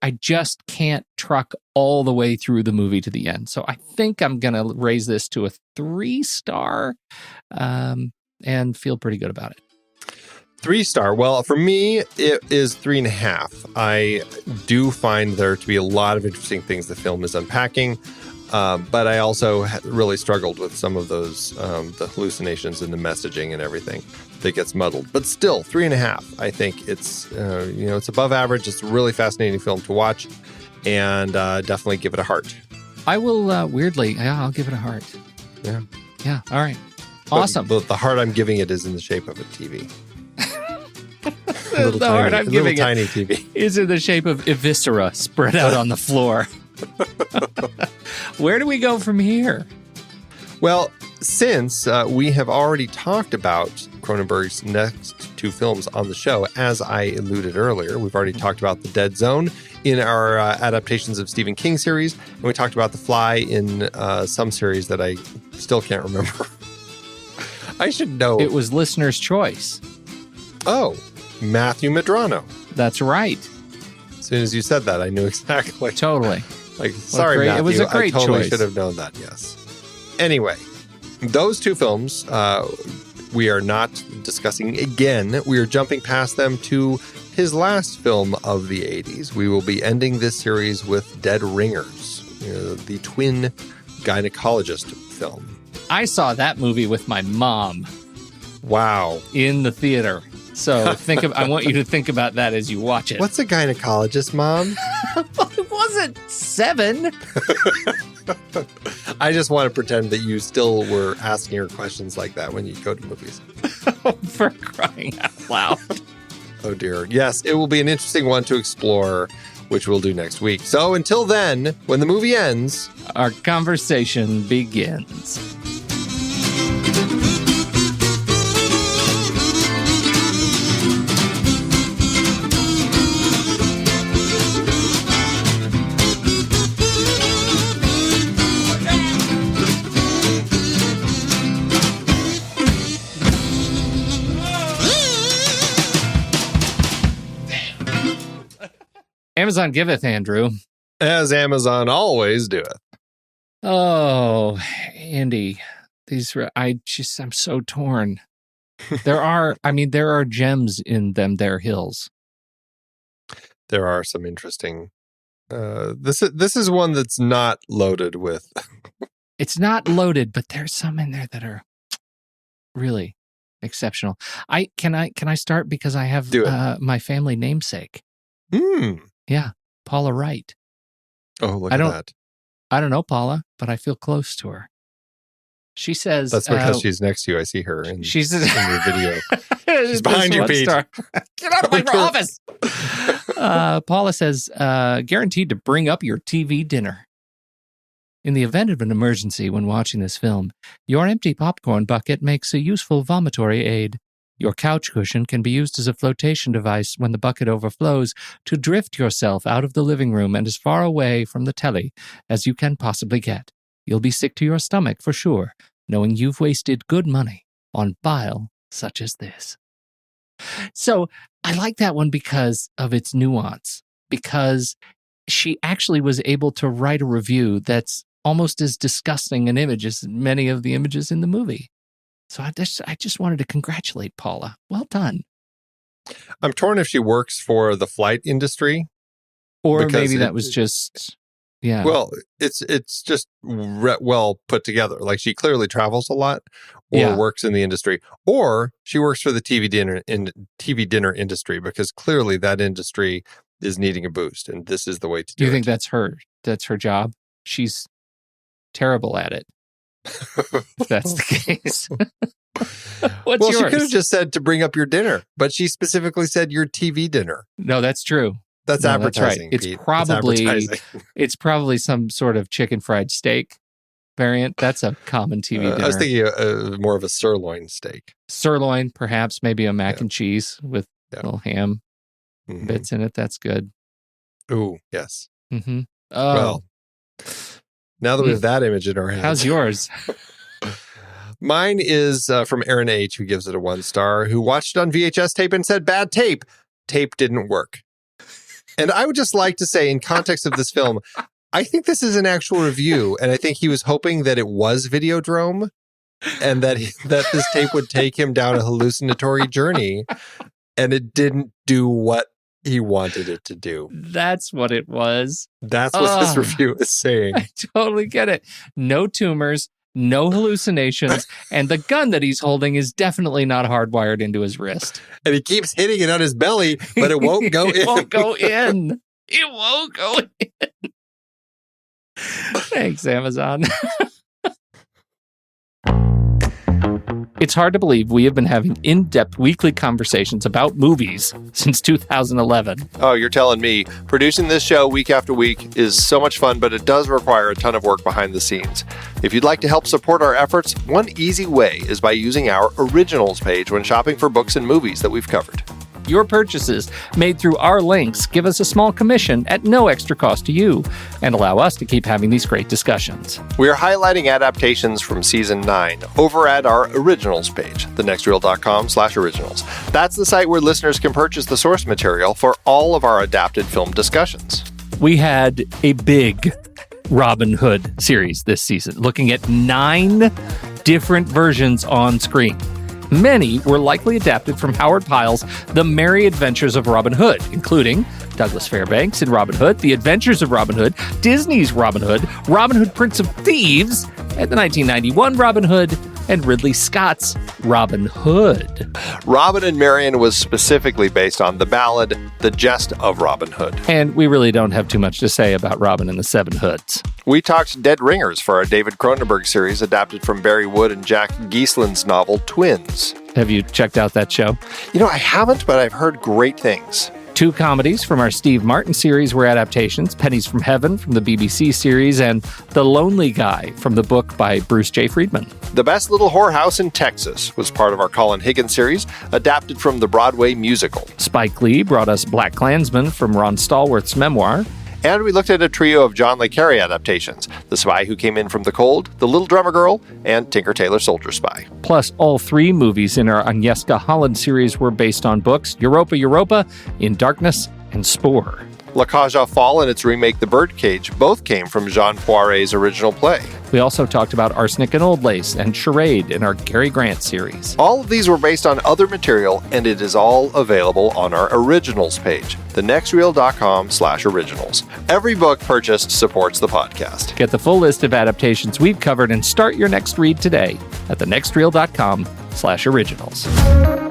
I just can't truck all the way through the movie to the end. So I think I'm going to raise this to a 3-star and feel pretty good about it. 3-star. Well, for me, it is 3.5. I do find there to be a lot of interesting things the film is unpacking, but I also really struggled with some of those, the hallucinations and the messaging and everything that gets muddled. But still, 3.5. I think it's, it's above average. It's a really fascinating film to watch, and definitely give it a heart. I will, weirdly, I'll give it a heart. Yeah. Yeah. All right. Awesome. But the heart I'm giving it is in the shape of a TV. The heart I'm giving tiny it TV is in the shape of eviscera spread out on the floor. Where do we go from here? Well, since we have already talked about Cronenberg's next 2 films on the show, as I alluded earlier, we've already talked about The Dead Zone in our adaptations of Stephen King series, and we talked about The Fly in some series that I still can't remember. I should know. It was listener's choice. Oh, Matthew Medrano. That's right. As soon as you said that, I knew exactly. Totally. Sorry, Matthew. It was a great I totally choice. should have known that, yes. Anyway, those 2 films we are not discussing again. We are jumping past them to his last film of the 80s. We will be ending this series with Dead Ringers, the twin gynecologist film. I saw that movie with my mom. Wow. In the theater. So I want you to think about that as you watch it. What's a gynecologist, Mom? It wasn't 7. I just want to pretend that you still were asking her questions like that when you go to movies. For crying out loud. Oh, dear. Yes, it will be an interesting one to explore, which we'll do next week. So until then, when the movie ends, our conversation begins. Amazon giveth, Andrew. As Amazon always doeth. Oh, Andy, I'm so torn. There are gems in them there hills. There are some interesting. This is one that's not loaded with. It's not loaded, but there's some in there that are really exceptional. Can I start because I have my family namesake. Yeah, Paula Wright. Oh, look at that. I don't know Paula, but I feel close to her. She says... That's because she's next to you. I see her in your video. She's behind you, Pete. Get out of my office! Paula says, guaranteed to bring up your TV dinner. In the event of an emergency when watching this film, your empty popcorn bucket makes a useful vomitory aid. Your couch cushion can be used as a flotation device when the bucket overflows to drift yourself out of the living room and as far away from the telly as you can possibly get. you'll be sick to your stomach for sure, knowing you've wasted good money on bile such as this. So I like that one because of its nuance, because she actually was able to write a review that's almost as disgusting an image as many of the images in the movie. So I just wanted to congratulate Paula. Well done. I'm torn if she works for the flight industry. Or maybe that was just, yeah. Well, it's just well put together. Like she clearly travels a lot or works in the industry. Or she works for the TV dinner industry, because clearly that industry is needing a boost. And this is the way to do it. Do you think that's her job? She's terrible at it. If that's the case. What's yours? She could have just said to bring up your dinner, but she specifically said your TV dinner. No, that's true. That's advertising. That's right. It's probably some sort of chicken fried steak variant. That's a common TV dinner. I was thinking more of a sirloin steak. Sirloin, perhaps, maybe a mac and cheese with little ham bits in it. That's good. Ooh, yes. Mm-hmm. Oh. Well, now that we have that image in our heads. How's yours? Mine is from Aaron H., who gives it a 1 star, who watched it on VHS tape and said, bad tape. Tape didn't work. And I would just like to say, in context of this film, I think this is an actual review, and I think he was hoping that it was Videodrome and that this tape would take him down a hallucinatory journey, and it didn't do what he wanted it to do. That's what it was. That's what this review is saying. I totally get it. No tumors, no hallucinations, and the gun that he's holding is definitely not hardwired into his wrist. And he keeps hitting it on his belly, but it won't go in. It won't go in. It won't go in. Thanks, Amazon. It's hard to believe we have been having in-depth weekly conversations about movies since 2011. Oh, you're telling me. Producing this show week after week is so much fun, but it does require a ton of work behind the scenes. If you'd like to help support our efforts, one easy way is by using our Originals page when shopping for books and movies that we've covered. Your purchases made through our links give us a small commission at no extra cost to you and allow us to keep having these great discussions. We are highlighting adaptations from Season 9 over at our Originals page, thenextreel.com/originals. That's the site where listeners can purchase the source material for all of our adapted film discussions. We had a big Robin Hood series this season, looking at 9 different versions on screen. Many were likely adapted from Howard Pyle's The Merry Adventures of Robin Hood, including Douglas Fairbanks in Robin Hood, The Adventures of Robin Hood, Disney's Robin Hood Prince of Thieves, and the 1991 Robin Hood, and Ridley Scott's Robin Hood. Robin and Marian was specifically based on the ballad The Jest of Robin Hood. And we really don't have too much to say about Robin and the Seven Hoods. We talked Dead Ringers for our David Cronenberg series adapted from Barry Wood and Jack Geislin's novel Twins. Have you checked out that show? You know, I haven't, but I've heard great things. 2 comedies from our Steve Martin series were adaptations, Pennies from Heaven from the BBC series, and The Lonely Guy from the book by Bruce J. Friedman. The Best Little Whorehouse in Texas was part of our Colin Higgins series, adapted from the Broadway musical. Spike Lee brought us Black Klansman from Ron Stallworth's memoir. And we looked at a trio of John le Carré adaptations, The Spy Who Came In From the Cold, The Little Drummer Girl, and Tinker Tailor Soldier Spy. Plus, all 3 movies in our Agnieszka Holland series were based on books, Europa, In Darkness, and Spore. La Cage aux Folles and its remake The Birdcage both came from Jean Poiret's original play. We also talked about Arsenic and Old Lace and Charade in our Cary Grant series. All of these were based on other material, and it is all available on our Originals page, thenextreel.com/originals. Every book purchased supports the podcast. Get the full list of adaptations we've covered and start your next read today at thenextreel.com/originals.